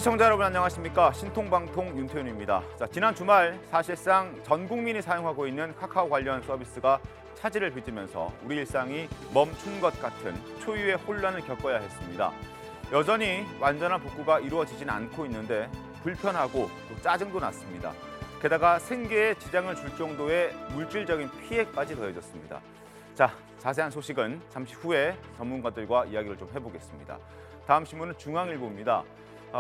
시청자 여러분 안녕하십니까? 신통방통 윤태윤입니다. 자, 지난 주말 사실상 전 국민이 사용하고 있는 카카오 관련 서비스가 차질을 빚으면서 우리 일상이 멈춘 것 같은 초유의 혼란을 겪어야 했습니다. 여전히 완전한 복구가 이루어지진 않고 있는데 불편하고 또 짜증도 났습니다. 게다가 생계에 지장을 줄 정도의 물질적인 피해까지 더해졌습니다. 자, 자세한 소식은 잠시 후에 전문가들과 이야기를 좀 해보겠습니다. 다음 신문은 중앙일보입니다.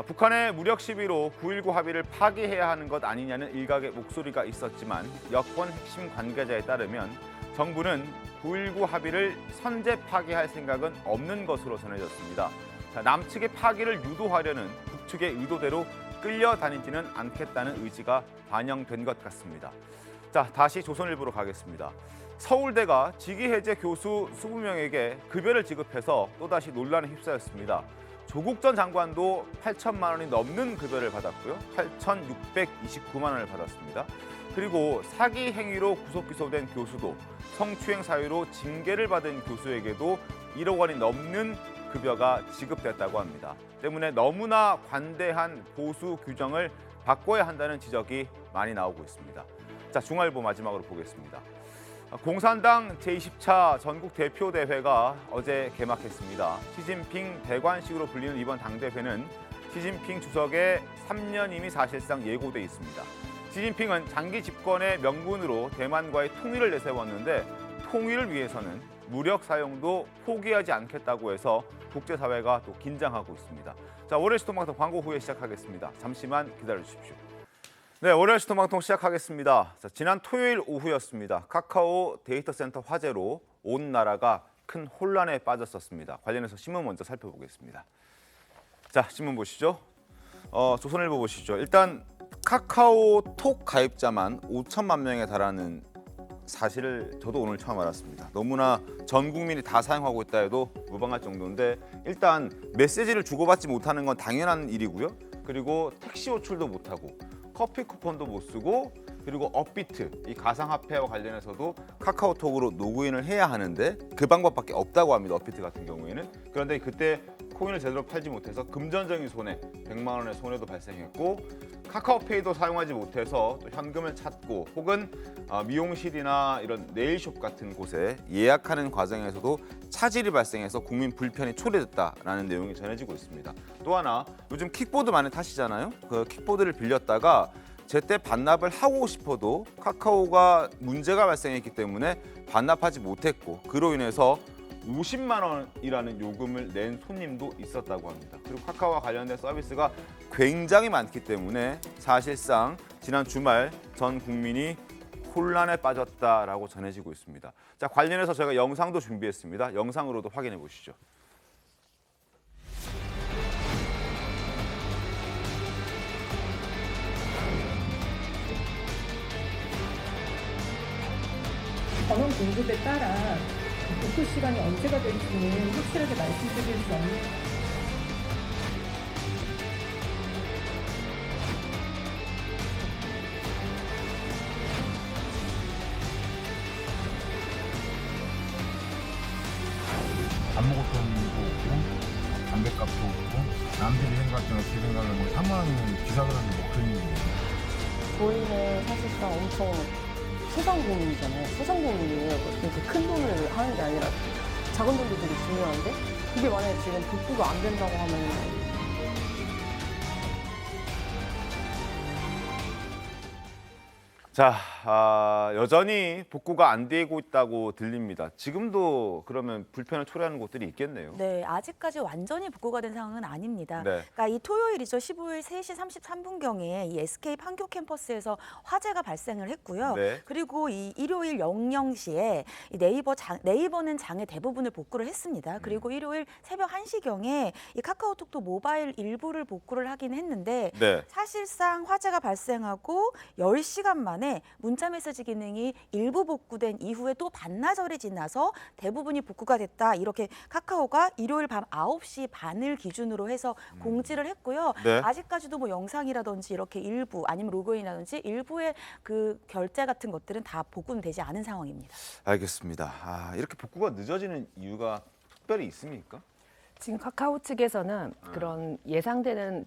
북한의 무력 시비로 9.19 합의를 파기해야 하는 것 아니냐는 일각의 목소리가 있었지만 여권 핵심 관계자에 따르면 정부는 9.19 합의를 선제 파기할 생각은 없는 것으로 전해졌습니다. 남측의 파기를 유도하려는 북측의 의도대로 끌려다니지는 않겠다는 의지가 반영된 것 같습니다. 자, 다시 조선일보로 가겠습니다. 서울대가 직위해제 교수 20명에게 급여를 지급해서 또다시 논란에 휩싸였습니다. 조국 전 장관도 8천만 원이 넘는 급여를 받았고요. 8,629만 원을 받았습니다. 그리고 사기 행위로 구속 기소된 교수도 성추행 사유로 징계를 받은 교수에게도 1억 원이 넘는 급여가 지급됐다고 합니다. 때문에 너무나 관대한 보수 규정을 바꿔야 한다는 지적이 많이 나오고 있습니다. 자, 중앙일보 마지막으로 보겠습니다. 공산당 제20차 전국 대표대회가 어제 개막했습니다. 시진핑 대관식으로 불리는 이번 당대회는 시진핑 주석의 3년임이 사실상 예고돼 있습니다. 시진핑은 장기 집권의 명분으로 대만과의 통일을 내세웠는데 통일을 위해서는 무력 사용도 포기하지 않겠다고 해서 국제사회가 또 긴장하고 있습니다. 자, 월요일 시토마토 광고 후에 시작하겠습니다. 잠시만 기다려주십시오. 네, 월요일 시토마토 시작하겠습니다. 자, 지난 토요일 오후였습니다. 카카오 데이터 센터 화재로 온 나라가 큰 혼란에 빠졌었습니다. 관련해서 신문 먼저 살펴보겠습니다. 자, 신문 보시죠. 조선일보 보시죠. 일단 카카오톡 가입자만 5천만 명에 달하는 사실을 저도 오늘 처음 알았습니다. 너무나 전 국민이 다 사용하고 있다 해도 무방할 정도인데 일단 메시지를 주고받지 못하는 건 당연한 일이고요. 그리고 택시 호출도 못하고 커피 쿠폰도 못 쓰고 그리고 업비트, 이 가상화폐와 관련해서도 카카오톡으로 로그인을 해야 하는데 그 방법밖에 없다고 합니다. 업비트 같은 경우에는. 그런데 그때 코인을 제대로 팔지 못해서 금전적인 손해, 100만 원의 손해도 발생했고 카카오페이도 사용하지 못해서 또 현금을 찾고 혹은 미용실이나 이런 네일숍 같은 곳에 예약하는 과정에서도 차질이 발생해서 국민 불편이 초래됐다라는 내용이 전해지고 있습니다. 또 하나, 요즘 킥보드 많이 타시잖아요. 그 킥보드를 빌렸다가 제때 반납을 하고 싶어도 카카오가 문제가 발생했기 때문에 반납하지 못했고 그로 인해서 50만 원이라는 요금을 낸 손님도 있었다고 합니다. 그리고 카카오와 관련된 서비스가 굉장히 많기 때문에 사실상 지난 주말 전 국민이 혼란에 빠졌다라고 전해지고 있습니다. 자, 관련해서 저희가 영상도 준비했습니다. 영상으로도 확인해 보시죠. 전원 공급에 따라 복구 시간이 언제가 될지는 확실하게 말씀드릴 수 없는. 밥 먹을 돈도 없고 담배값도 없고 남들이 생각하는 제 생각은 뭐 3만 원이면 기사들한테 뭐 그런 일이거든요. 저희는 사실상 엄청 소상공인이잖아요. 소상공인이에요. 그렇게 큰 돈을 하는 게 아니라 작은 돈도 되게 중요한데 그게 만약에 지금 복구가 안 된다고 하면 자, 여전히 복구가 안 되고 있다고 들립니다. 지금도 그러면 불편을 초래하는 곳들이 있겠네요. 네, 아직까지 완전히 복구가 된 상황은 아닙니다. 네. 그러니까 이 토요일이죠. 15일 3시 33분경에 이 SK 판교 캠퍼스에서 화재가 발생을 했고요. 네. 그리고 이 일요일 00시에 이 네이버는 장의 대부분을 복구를 했습니다. 그리고 일요일 새벽 1시경에 이 카카오톡도 모바일 일부를 복구를 하긴 했는데 네. 사실상 화재가 발생하고 10시간 만에 문자 메시지 기능이 일부 복구된 이후에 또 반나절이 지나서 대부분이 복구가 됐다. 이렇게 카카오가 일요일 밤 9시 반을 기준으로 해서 공지를 했고요. 네. 아직까지도 뭐 영상이라든지 이렇게 일부 아니면 로그인이라든지 일부의 그 결제 같은 것들은 다 복구는 되지 않은 상황입니다. 알겠습니다. 이렇게 복구가 늦어지는 이유가 특별히 있습니까? 지금 카카오 측에서는 그런 예상되는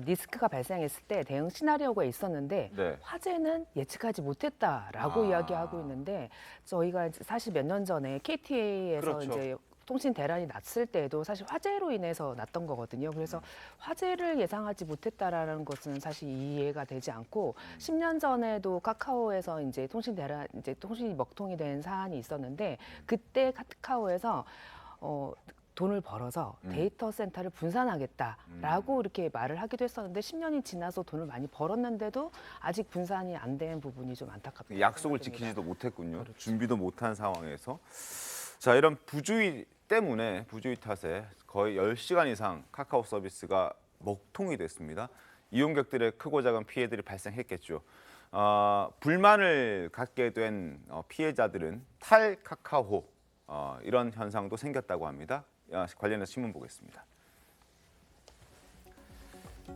리스크가 발생했을 때 대응 시나리오가 있었는데 네. 화재는 예측하지 못했다라고 이야기하고 있는데 저희가 이제 사실 몇 년 전에 KTA에서 그렇죠. 이제 통신 대란이 났을 때도 사실 화재로 인해서 났던 거거든요. 그래서 화재를 예상하지 못했다라는 것은 사실 이해가 되지 않고 10년 전에도 카카오에서 이제 통신이 먹통이 된 사안이 있었는데 그때 카카오에서 돈을 벌어서 데이터 센터를 분산하겠다라고 이렇게 말을 하기도 했었는데 10년이 지나서 돈을 많이 벌었는데도 아직 분산이 안 된 부분이 좀 안타깝다. 약속을 지키지도 못했군요. 준비도 못한 상황에서. 자, 이런 부주의 때문에 부주의 탓에 거의 10시간 이상 카카오 서비스가 먹통이 됐습니다. 이용객들의 크고 작은 피해들이 발생했겠죠. 불만을 갖게 된 피해자들은 탈카카오 이런 현상도 생겼다고 합니다. 관련해서 신문 보겠습니다.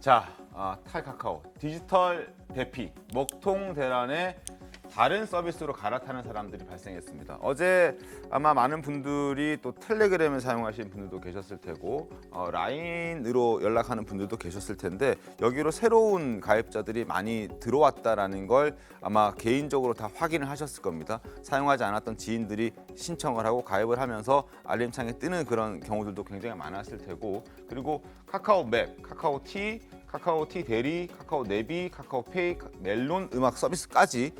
자, 탈카카오 디지털 대피 먹통 대란에 다른 서비스로 갈아타는 사람들이 발생했습니다. 어제 아마 많은 분들이 또 텔레그램을 사용하시는 분들도 계셨을 테고 라인으로 연락하는 분들도 계셨을 텐데 여기로 새로운 가입자들이 많이 들어왔다라는 걸 아마 개인적으로 다 확인을 하셨을 겁니다. 사용하지 않았던 지인들이 신청을 하고 가입을 하면서 알림창에 뜨는 그런 경우들도 굉장히 많았을 테고 그리고 카카오 맵, 카카오 티 대리, 카카오 내비, 카카오페이, 멜론 음악 서비스까지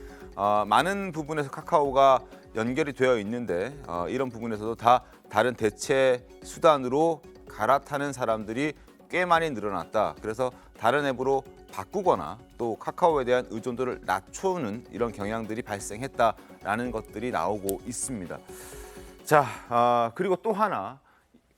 많은 부분에서 카카오가 연결이 되어 있는데 이런 부분에서도 다 다른 대체 수단으로 갈아타는 사람들이 꽤 많이 늘어났다. 그래서 다른 앱으로 바꾸거나 또 카카오에 대한 의존도를 낮추는 이런 경향들이 발생했다라는 것들이 나오고 있습니다. 자, 그리고 또 하나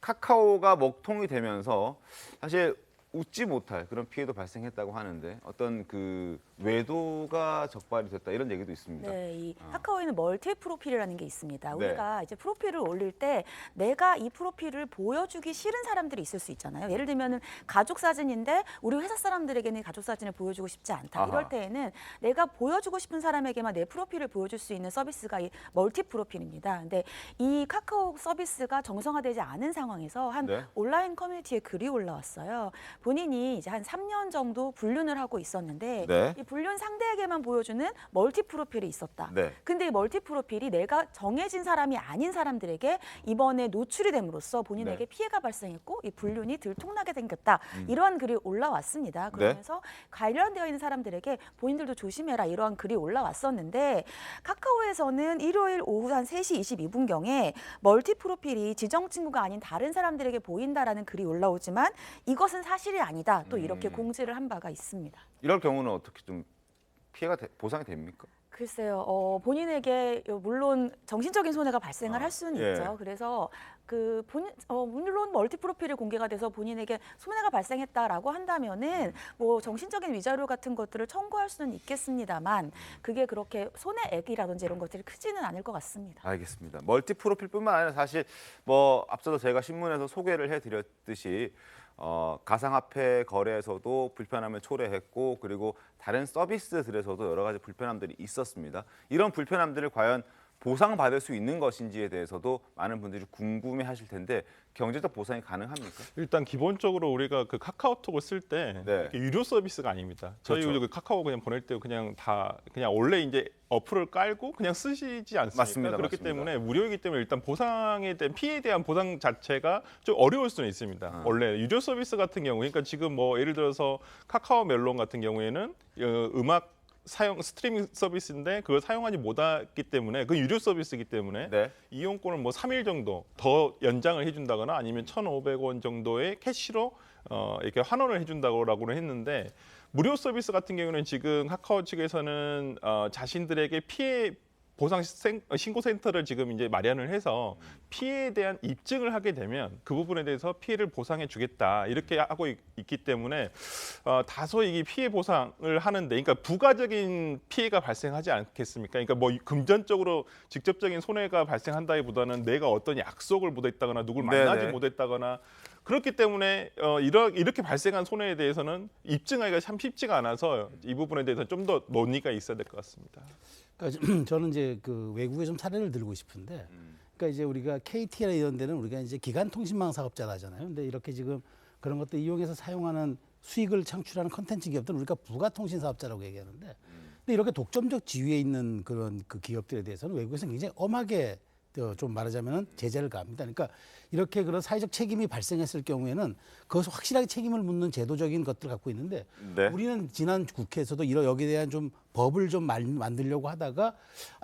카카오가 먹통이 되면서 사실 웃지 못할 그런 피해도 발생했다고 하는데 어떤 그 외도가 적발이 됐다 이런 얘기도 있습니다. 네, 이 카카오에는 멀티 프로필이라는 게 있습니다. 네. 우리가 이제 프로필을 올릴 때 내가 이 프로필을 보여주기 싫은 사람들이 있을 수 있잖아요. 예를 들면은 가족 사진인데 우리 회사 사람들에게는 가족 사진을 보여주고 싶지 않다. 아하. 이럴 때에는 내가 보여주고 싶은 사람에게만 내 프로필을 보여줄 수 있는 서비스가 이 멀티 프로필입니다. 근데 이 카카오 서비스가 정상화되지 않은 상황에서 한 네. 온라인 커뮤니티에 글이 올라왔어요. 본인이 이제 한 3년 정도 불륜을 하고 있었는데 네. 이 불륜 상대에게만 보여주는 멀티 프로필이 있었다. 네. 근데 이 멀티 프로필이 내가 정해진 사람이 아닌 사람들에게 이번에 노출이 됨으로써 본인에게 네. 피해가 발생했고 이 불륜이 들통나게 생겼다. 이러한 글이 올라왔습니다. 그러면서 관련되어 있는 사람들에게 본인들도 조심해라 이러한 글이 올라왔었는데 카카오에서는 일요일 오후 한 3시 22분경에 멀티 프로필이 지정 친구가 아닌 다른 사람들에게 보인다라는 글이 올라오지만 이것은 사실이 아니다. 또 이렇게 공지를 한 바가 있습니다. 이럴 경우는 어떻게 좀 피해가 보상이 됩니까? 글쎄요, 본인에게 물론 정신적인 손해가 발생을 할 수는 예. 있죠. 그래서 그 물론 멀티 프로필이 공개가 돼서 본인에게 손해가 발생했다라고 한다면은 뭐 정신적인 위자료 같은 것들을 청구할 수는 있겠습니다만 그게 그렇게 손해액이라든지 이런 것들이 크지는 않을 것 같습니다. 알겠습니다. 멀티 프로필뿐만 아니라 사실 뭐 앞서도 제가 신문에서 소개를 해드렸듯이 가상화폐 거래에서도 불편함을 초래했고 그리고 다른 서비스들에서도 여러 가지 불편함들이 있었습니다. 이런 불편함들을 과연 보상받을 수 있는 것인지에 대해서도 많은 분들이 궁금해하실 텐데 경제적 보상이 가능합니까? 일단 기본적으로 우리가 그 카카오톡을 쓸 때 네. 유료 서비스가 아닙니다. 저희 그렇죠. 그 카카오 그냥 보낼 때 그냥 원래 이제 어플을 깔고 그냥 쓰시지 않습니까? 맞습니다. 그렇기 맞습니다. 때문에 무료이기 때문에 일단 보상에 대한 피해에 대한 보상 자체가 좀 어려울 수는 있습니다. 원래 유료 서비스 같은 경우, 그러니까 지금 뭐 예를 들어서 카카오 멜론 같은 경우에는 음악 스트리밍 서비스인데 그걸 사용하지 못했기 때문에 그 유료 서비스이기 때문에 네. 이용권을 뭐 3일 정도 더 연장을 해준다거나 아니면 1,500원 정도의 캐시로 이렇게 환원을 해준다고는 했는데 무료 서비스 같은 경우는 지금 카카오 측에서는 자신들에게 피해 보상 신고센터를 지금 이제 마련을 해서 피해에 대한 입증을 하게 되면 그 부분에 대해서 피해를 보상해 주겠다 이렇게 하고 있기 때문에 다소 이게 피해 보상을 하는데 그러니까 부가적인 피해가 발생하지 않겠습니까? 그러니까 뭐 금전적으로 직접적인 손해가 발생한다기보다는 내가 어떤 약속을 못했다거나 누굴 만나지 네네. 못했다거나 그렇기 때문에 이렇게 발생한 손해에 대해서는 입증하기가 참 쉽지가 않아서 이 부분에 대해서 좀 더 논의가 있어야 될 것 같습니다. 그러니까 저는 이제 그 외국의 좀 사례를 들고 싶은데 그러니까 이제 우리가 KT나 이런 데는 우리가 이제 기간 통신망 사업자라 하잖아요. 근데 이렇게 지금 그런 것들 이용해서 사용하는 수익을 창출하는 컨텐츠 기업들은 우리가 부가 통신 사업자라고 얘기하는데, 근데 이렇게 독점적 지위에 있는 그런 그 기업들에 대해서는 외국에서는 굉장히 엄하게 좀 말하자면 제재를 가합니다. 그러니까 이렇게 그런 사회적 책임이 발생했을 경우에는 그것을 확실하게 책임을 묻는 제도적인 것들을 갖고 있는데, 네. 우리는 지난 국회에서도 여기에 대한 좀 법을 좀 만들려고 하다가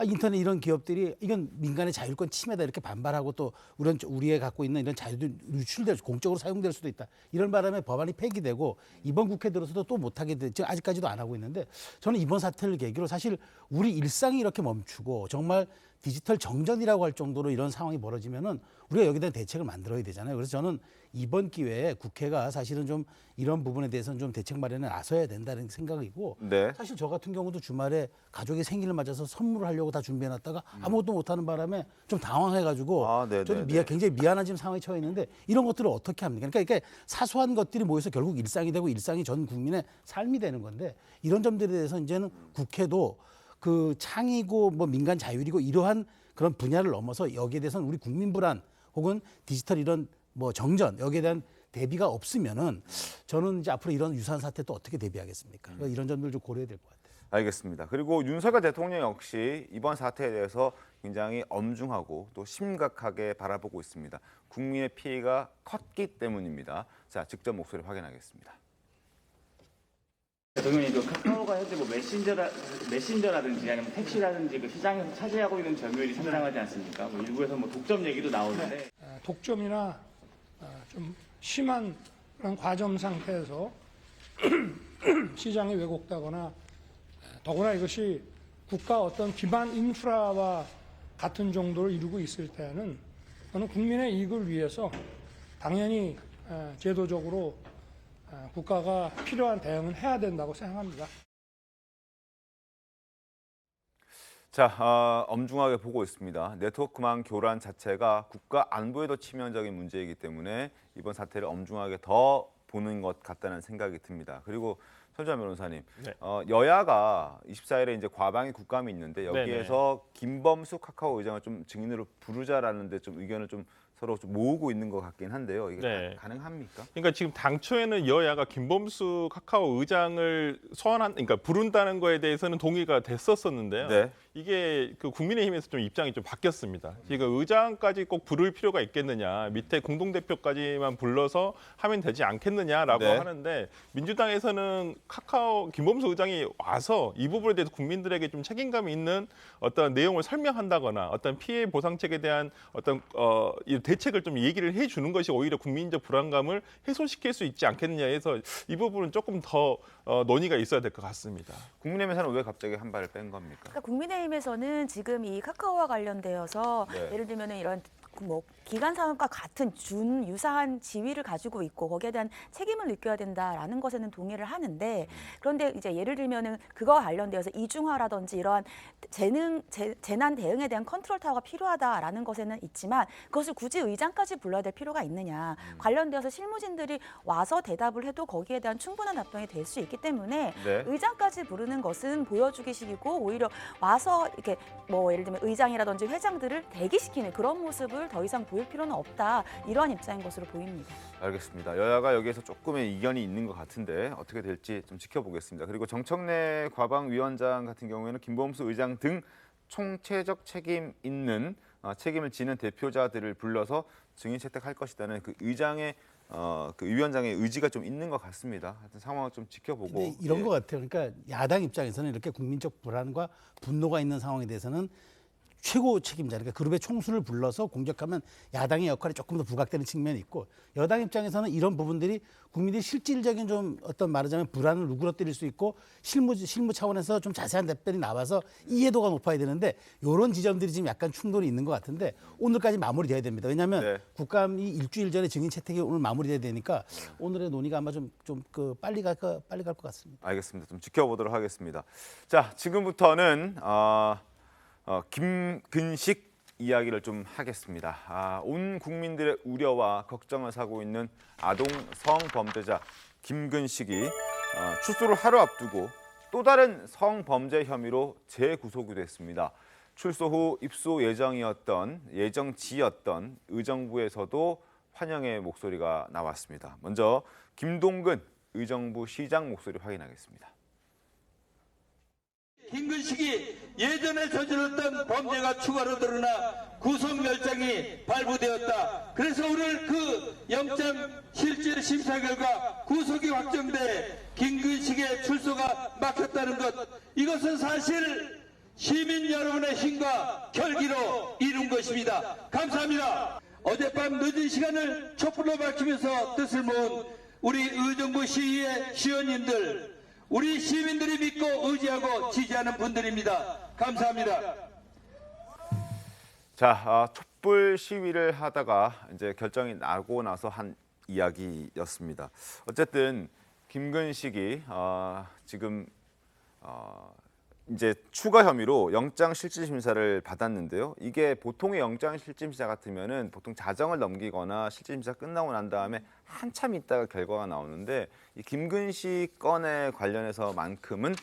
인터넷 이런 기업들이 이건 민간의 자율권 침해다 이렇게 반발하고 또 우리의 갖고 있는 이런 자유도 유출될 공적으로 사용될 수도 있다 이런 바람에 법안이 폐기되고 이번 국회 들어서도 또 못하게 지금 아직까지도 안 하고 있는데, 저는 이번 사태를 계기로 사실 우리 일상이 이렇게 멈추고 정말 디지털 정전이라고 할 정도로 이런 상황이 벌어지면은 우리가 여기에 대한 대책을 만들어야 되잖아요. 그래서 저는 이번 기회에 국회가 사실은 좀 이런 부분에 대해서는 좀 대책 마련에 나서야 된다는 생각이고, 네. 사실 저 같은 경우도 주말에 가족의 생일을 맞아서 선물을 하려고 다 준비해놨다가 아무것도 못하는 바람에 좀 당황해가지고 저는 굉장히 미안한 지금 상황에 처해 있는데, 이런 것들을 어떻게 합니까? 그러니까 이게 사소한 것들이 모여서 결국 일상이 되고 일상이 전 국민의 삶이 되는 건데, 이런 점들에 대해서 이제는 국회도 그 창의고 뭐 민간 자율이고 이러한 그런 분야를 넘어서 여기에 대해서는 우리 국민 불안 혹은 디지털 이런 뭐 정전 여기에 대한 대비가 없으면은 저는 이제 앞으로 이런 유사한 사태 또 어떻게 대비하겠습니까? 그러니까 이런 점들 좀 고려해야 될 것 같아요. 알겠습니다. 그리고 윤석열 대통령 역시 이번 사태에 대해서 굉장히 엄중하고 또 심각하게 바라보고 있습니다. 국민의 피해가 컸기 때문입니다. 자, 직접 목소리 확인하겠습니다. 대통령이 그 카카오가 현재 뭐 메신저라든지 아니면 택시라든지 그 시장에서 차지하고 있는 점유율이 상당하지 않습니까? 뭐 일부에서 뭐 독점 얘기도 나오는데 독점이나 좀 심한 그런 과점 상태에서 시장이 왜곡되거나, 더구나 이것이 국가 어떤 기반 인프라와 같은 정도를 이루고 있을 때는 저는 국민의 이익을 위해서 당연히 제도적으로 국가가 필요한 대응은 해야 된다고 생각합니다. 자, 엄중하게 보고 있습니다. 네트워크망 교란 자체가 국가 안보에도 치명적인 문제이기 때문에 이번 사태를 엄중하게 더 보는 것 같다는 생각이 듭니다. 그리고 손주환 변호사님, 네. 여야가 24일에 이제 과방위 국감이 있는데 여기에서 김범수 카카오 의장을 좀 증인으로 부르자라는데 좀 의견을 좀 서로 좀 모으고 있는 것 같긴 한데요. 이게 네. 가능합니까? 그러니까 지금 당초에는 여야가 김범수 카카오 의장을 그러니까 부른다는 거에 대해서는 동의가 됐었었는데요. 네. 이게 그 국민의힘에서 좀 입장이 좀 바뀌었습니다. 지금 의장까지 꼭 부를 필요가 있겠느냐, 밑에 공동대표까지만 불러서 하면 되지 않겠느냐라고 네. 하는데, 민주당에서는 김범수 의장이 와서 이 부분에 대해서 국민들에게 좀 책임감이 있는 어떤 내용을 설명한다거나 어떤 피해 보상책에 대한 어떤 이 대책을 좀 얘기를 해주는 것이 오히려 국민적 불안감을 해소시킬 수 있지 않겠느냐 해서 이 부분은 조금 더 논의가 있어야 될 것 같습니다. 국민의힘에서는 왜 갑자기 한 발을 뺀 겁니까? 그러니까 국민의힘에서는 지금 이 카카오와 관련되어서 네. 예를 들면 이런 뭐 기간 사업과 같은 유사한 지위를 가지고 있고 거기에 대한 책임을 느껴야 된다라는 것에는 동의를 하는데, 그런데 이제 예를 들면은 그거와 관련되어서 이중화라든지 이러한 재난 대응에 대한 컨트롤 타워가 필요하다라는 것에는 있지만 그것을 굳이 의장까지 불러야 될 필요가 있느냐, 관련되어서 실무진들이 와서 대답을 해도 거기에 대한 충분한 답변이 될 수 있기 때문에 네. 의장까지 부르는 것은 보여주기식이고 오히려 와서 이렇게 뭐 예를 들면 의장이라든지 회장들을 대기시키는 그런 모습을 더 이상 보일 필요는 없다, 이러한 입장인 것으로 보입니다. 알겠습니다. 여야가 여기에서 조금의 이견이 있는 것 같은데 어떻게 될지 좀 지켜보겠습니다. 그리고 정청래 과방위원장 같은 경우에는 김범수 의장 등 총체적 책임 있는 책임을 지는 대표자들을 불러서 증인 채택할 것이라는 그 의장의 그 위원장의 의지가 좀 있는 것 같습니다. 하여튼 상황을 좀 지켜보고. 이런 것 같아요. 그러니까 야당 입장에서는 이렇게 국민적 불안과 분노가 있는 상황에 대해서는 최고 책임자, 그러니까 그룹의 총수를 불러서 공격하면 야당의 역할이 조금 더 부각되는 측면이 있고, 여당 입장에서는 이런 부분들이 국민들이 실질적인 좀 어떤 말하자면 불안을 누그러뜨릴 수 있고 실무 차원에서 좀 자세한 답변이 나와서 이해도가 높아야 되는데, 이런 지점들이 지금 약간 충돌이 있는 것 같은데 오늘까지 마무리돼야 됩니다. 왜냐하면 네. 국감이 일주일 전에 증인 채택이 오늘 마무리돼야 되니까 오늘의 논의가 아마 좀 빨리 갈 것 같습니다. 알겠습니다. 좀 지켜보도록 하겠습니다. 자, 지금부터는 김근식 이야기를 좀 하겠습니다. 온 국민들의 우려와 걱정을 사고 있는 아동 성범죄자 김근식이 출소를 하루 앞두고 또 다른 성범죄 혐의로 재구속이 됐습니다. 출소 후 입소 예정지였던 의정부에서도 환영의 목소리가 나왔습니다. 먼저 김동근 의정부 시장 목소리 확인하겠습니다. 김근식이 예전에 저질렀던 범죄가 추가로 드러나 구속영장이 발부되었다. 그래서 오늘 그 영장 실질 심사 결과 구속이 확정돼 김근식의 출소가 막혔다는 것, 이것은 사실 시민 여러분의 힘과 결기로 이룬 것입니다. 감사합니다. 어젯밤 늦은 시간을 촛불로 밝히면서 뜻을 모은 우리 의정부 시의회 시의원님들, 우리 시민들이 믿고 의지하고 지지하는 분들입니다. 감사합니다. 자, 촛불 시위를 하다가 이제 결정이 나고 나서 한 이야기였습니다. 어쨌든 김근식이 지금 이제 추가 혐의로 영장 실질 심사를 받았는데요. 이게 보통의 영장 실질 심사 같으면은 보통 자정을 넘기거나 실질 심사 끝나고 난 다음에 한참 있다가 결과가 나오는데 이 김근식 건에 관련해서만큼은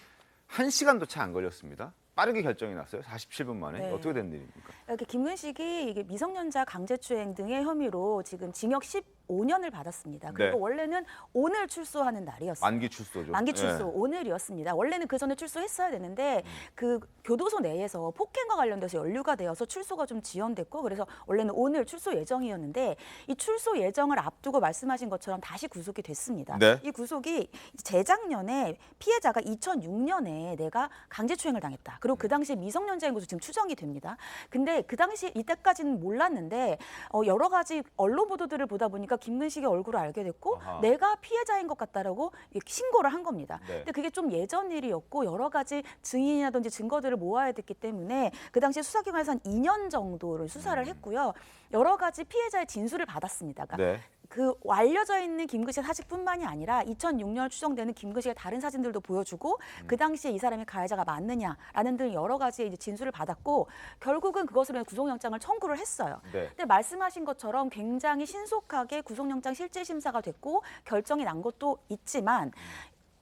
1시간도 채 안 걸렸습니다. 빠르게 결정이 났어요. 47분 만에. 네. 어떻게 된 일입니까? 이렇게 김근식이 이게 미성년자 강제추행 등의 혐의로 지금 징역 15년을 받았습니다. 그리고 네. 원래는 오늘 출소하는 날이었어요. 만기 출소죠. 만기 출소 네. 오늘이었습니다. 원래는 그 전에 출소했어야 되는데 그 교도소 내에서 폭행과 관련돼서 연루가 되어서 출소가 좀 지연됐고, 그래서 원래는 오늘 출소 예정이었는데 이 출소 예정을 앞두고 말씀하신 것처럼 다시 구속이 됐습니다. 네. 이 구속이 재작년에 피해자가 2006년에 내가 강제추행을 당했다. 그리고 그 당시에 미성년자인 것으로 지금 추정이 됩니다. 근데 그 당시 이때까지는 몰랐는데 여러 가지 언론 보도들을 보다 보니까 김근식의 얼굴을 알게 됐고 아하. 내가 피해자인 것 같다라고 신고를 한 겁니다. 네. 근데 그게 좀 예전 일이었고 여러 가지 증인이라든지 증거들을 모아야 됐기 때문에 그 당시에 수사기관에서 한 2년 정도를 수사를 했고요. 여러 가지 피해자의 진술을 받았습니다. 그러니까 네. 그 알려져 있는 김근식의 사진뿐만이 아니라 2006년 추정되는 김근식의 다른 사진들도 보여주고 그 당시에 이 사람이 가해자가 맞느냐라는 등 여러 가지 이제 진술을 받았고 결국은 그것으로 인해 구속영장을 청구를 했어요. 네. 근데 말씀하신 것처럼 굉장히 신속하게 구속영장 실질 심사가 됐고 결정이 난 것도 있지만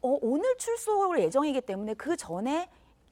오늘 출소를 예정이기 때문에 그 전에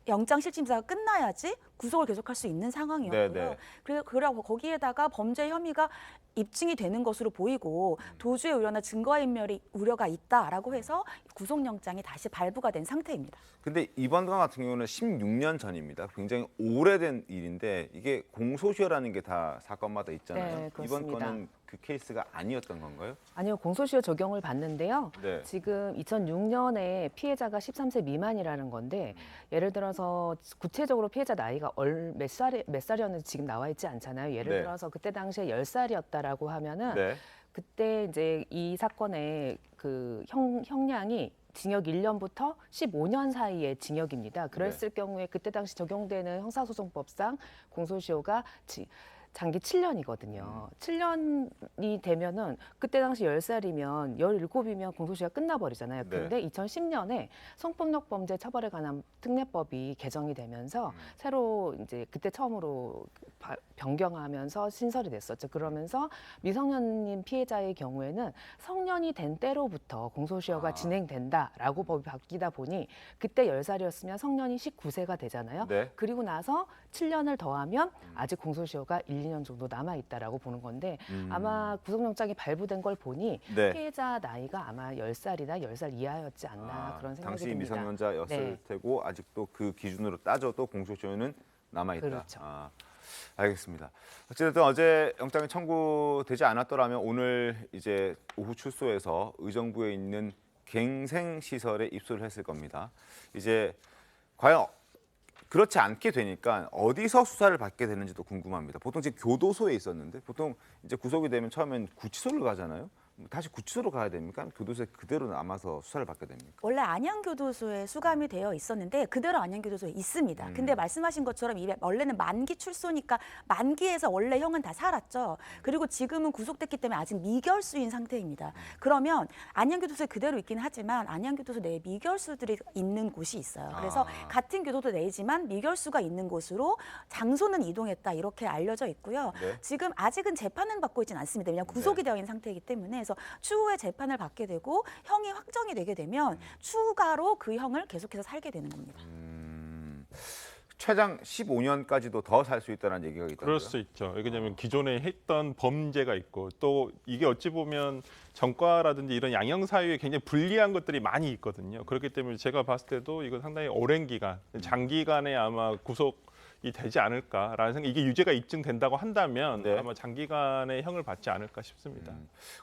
영장 실질 심사가 끝나야지 구속을 계속할 수 있는 상황이었고요. 네. 그리고 거기에다가 범죄 혐의가 입증이 되는 것으로 보이고 도주의 우려나 증거인멸이 우려가 있다라고 해서 구속영장이 다시 발부가 된 상태입니다. 근데 이번 건 같은 경우는 16년 전입니다. 굉장히 오래된 일인데 이게 공소시효라는 게 다 사건마다 있잖아요. 네, 이번 그렇습니다. 건은 그 케이스가 아니었던 건가요? 아니요, 공소시효 적용을 받는데요. 네. 지금 2006년에 피해자가 13세 미만이라는 건데 예를 들어서 구체적으로 피해자 나이가 몇 살이었는지 지금 나와 있지 않잖아요. 예를 네. 들어서 그때 당시에 10살이었다라고 하면은 네. 그때 이제 이 사건의 그 형량이 징역 1년부터 15년 사이의 징역입니다. 그랬을 경우에 그때 당시 적용되는 형사소송법상 공소시효가 장기 7년이거든요. 7년이 되면은 그때 당시 10살이면 17이면 공소시효가 끝나버리잖아요. 근데 2010년에 성폭력 범죄 처벌에 관한 특례법이 개정이 되면서 새로 이제 그때 처음으로 변경하면서 신설이 됐었죠. 그러면서 미성년인 피해자의 경우에는 성년이 된 때로부터 공소시효가 진행된다라고 법이 바뀌다 보니 그때 10살이었으면 성년이 19세가 되잖아요. 네. 그리고 나서 7년을 더하면 아직 공소시효가 1, 2년 정도 남아있다라고 보는 건데 아마 구속영장이 발부된 걸 보니 네. 피해자 나이가 아마 10살이나 10살 이하였지 않나 그런 생각이 당시 듭니다. 미성년자였을 네. 테고 아직도 그 기준으로 따져도 공소시효는 남아있다. 그렇죠. 알겠습니다. 어쨌든 어제 영장이 청구되지 않았더라면 오늘 이제 오후 출소해서 의정부에 있는 갱생시설에 입소를 했을 겁니다. 이제 과연 그렇지 않게 되니까 어디서 수사를 받게 되는지도 궁금합니다. 보통 지금 교도소에 있었는데 보통 이제 구속이 되면 처음엔 구치소를 가잖아요. 다시 구치소로 가야 됩니까? 교도소에 그대로 남아서 수사를 받게 됩니까? 원래 안양교도소에 수감이 되어 있었는데 그대로 안양교도소에 있습니다. 근데 말씀하신 것처럼 원래는 만기 출소니까 만기에서 원래 형은 다 살았죠. 그리고 지금은 구속됐기 때문에 아직 미결수인 상태입니다. 그러면 안양교도소에 그대로 있긴 하지만 안양교도소 내에 미결수들이 있는 곳이 있어요. 그래서 같은 교도소 내지만 미결수가 있는 곳으로 장소는 이동했다 이렇게 알려져 있고요. 네. 지금 아직은 재판은 받고 있지는 않습니다. 왜냐하면 구속이 되어 있는 상태이기 때문에 그래서 추후에 재판을 받게 되고 형이 확정이 되게 되면 추가로 그 형을 계속해서 살게 되는 겁니다. 최장 15년까지도 더 살 수 있다는 얘기가 있더라고요. 그럴 수 있죠. 왜냐하면 기존에 했던 범죄가 있고 또 이게 어찌 보면 전과라든지 이런 양형 사유에 굉장히 불리한 것들이 많이 있거든요. 그렇기 때문에 제가 봤을 때도 이건 상당히 오랜 기간, 장기간에 아마 구속이 되지 않을까라는 생각. 이게 유죄가 입증된다고 한다면 네. 아마 장기간의 형을 받지 않을까 싶습니다.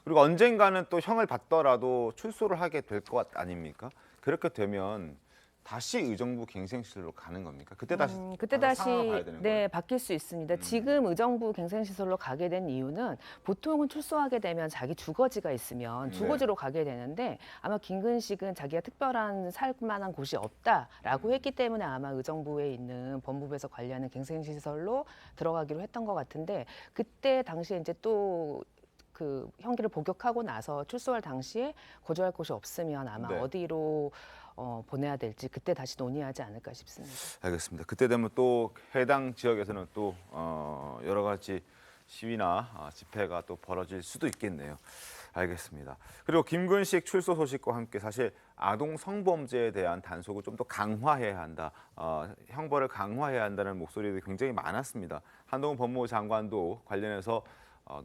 그리고 언젠가는 또 형을 받더라도 출소를 하게 될 것 아닙니까? 그렇게 되면 다시 의정부 갱생시설로 가는 겁니까? 그때 다시 상황을 봐야 되는 거예요? 바뀔 수 있습니다. 지금 의정부 갱생시설로 가게 된 이유는 보통은 출소하게 되면 자기 주거지가 있으면 주거지로 가게 되는데 아마 김근식은 자기가 특별한 살 만한 곳이 없다라고 했기 때문에 아마 의정부에 있는 법무부에서 관리하는 갱생시설로 들어가기로 했던 것 같은데 그때 당시에 이제 또 그 형기를 복역하고 나서 출소할 당시에 거주할 곳이 없으면 아마 네. 어디로 보내야 될지 그때 다시 논의하지 않을까 싶습니다. 알겠습니다. 그때 되면 또 해당 지역에서는 또 여러 가지 시위나 집회가 또 벌어질 수도 있겠네요. 알겠습니다. 그리고 김근식 출소 소식과 함께 사실 아동 성범죄에 대한 단속을 좀 더 강화해야 한다. 형벌을 강화해야 한다는 목소리도 굉장히 많았습니다. 한동훈 법무부 장관도 관련해서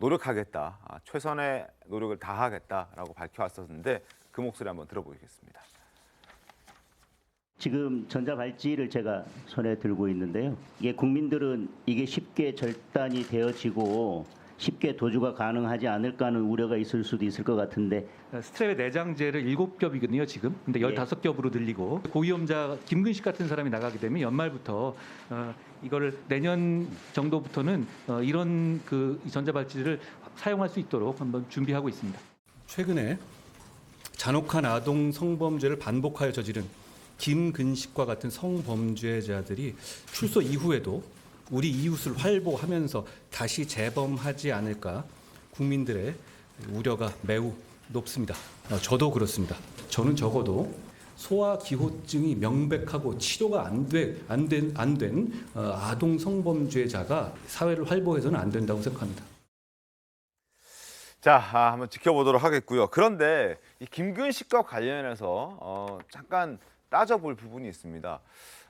노력하겠다, 최선의 노력을 다하겠다라고 밝혀왔었는데 그 목소리 한번 들어보겠습니다. 지금 전자발찌를 제가 손에 들고 있는데요. 이게 국민들은 이게 쉽게 절단이 되어지고 쉽게 도주가 가능하지 않을까 하는 우려가 있을 수도 있을 것 같은데 스트랩의 내장재를 7겹이거든요 지금. 근데 15겹으로 늘리고 고위험자 김근식 같은 사람이 나가게 되면 연말부터 이거를 내년 정도부터는 이런 그 전자발찌를 사용할 수 있도록 한번 준비하고 있습니다. 최근에 잔혹한 아동 성범죄를 반복하여 저지른 김근식과 같은 성범죄자들이 출소 이후에도 우리 이웃을 활보하면서 다시 재범하지 않을까 국민들의 우려가 매우 높습니다. 저도 그렇습니다. 저는 적어도 소아기호증이 명백하고 치료가 안 된 아동 성범죄자가 사회를 활보해서는 안 된다고 생각합니다. 자, 한번 지켜보도록 하겠고요. 그런데 이 김근식과 관련해서 잠깐 따져볼 부분이 있습니다.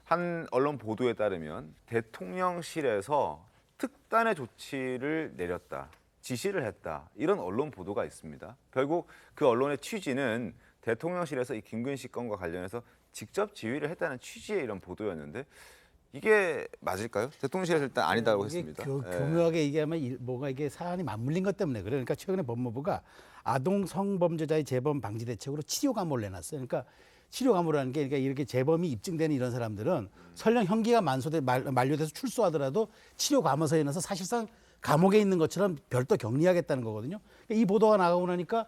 한 언론 보도에 따르면 대통령실에서 특단의 조치를 내렸다, 지시를 했다, 이런 언론 보도가 있습니다. 결국 그 언론의 취지는 대통령실에서 이 김근식 건과 관련해서 직접 지휘를 했다는 취지의 이런 보도였는데 이게 맞을까요? 대통령실에서 일단 아니다고 했습니다. 교묘하게 얘기하면 뭔가 이게 사안이 맞물린 것 때문에 그래요. 그러니까 최근에 법무부가 아동 성범죄자의 재범 방지 대책으로 치료 감호를 내놨어요. 그러니까 치료 감호라는 게 그러니까 이렇게 재범이 입증되는 이런 사람들은 설령 형기가 만료돼서 출소하더라도 치료 감호서에 넣어서 사실상 감옥에 있는 것처럼 별도 격리하겠다는 거거든요. 그러니까 이 보도가 나가고 나니까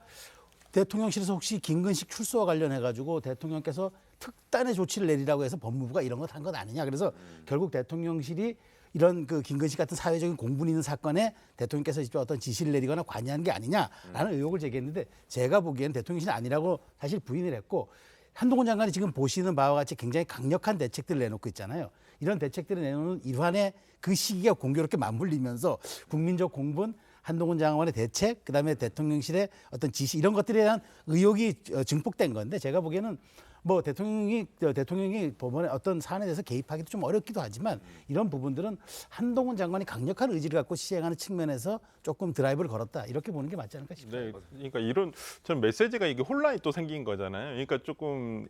대통령실에서 혹시 김근식 출소와 관련해가지고 대통령께서 특단의 조치를 내리라고 해서 법무부가 이런 것 한 것 아니냐. 그래서 결국 대통령실이 이런 그 김근식 같은 사회적인 공분 있는 사건에 대통령께서 직접 어떤 지시를 내리거나 관여한 게 아니냐라는 의혹을 제기했는데 제가 보기에는 대통령실이 아니라고 사실 부인을 했고 한동훈 장관이 지금 보시는 바와 같이 굉장히 강력한 대책들을 내놓고 있잖아요. 이런 대책들을 내놓는 일환의 그 시기가 공교롭게 맞물리면서 국민적 공분, 한동훈 장관의 대책, 그다음에 대통령실의 어떤 지시 이런 것들에 대한 의혹이 증폭된 건데 제가 보기에는 뭐 대통령이 법원의 어떤 사안에 대해서 개입하기도 좀 어렵기도 하지만 이런 부분들은 한동훈 장관이 강력한 의지를 갖고 시행하는 측면에서 조금 드라이브를 걸었다 이렇게 보는 게 맞지 않을까 싶어요. 네, 그러니까 이런 전 메시지가 이게 혼란이 또 생긴 거잖아요. 그러니까 조금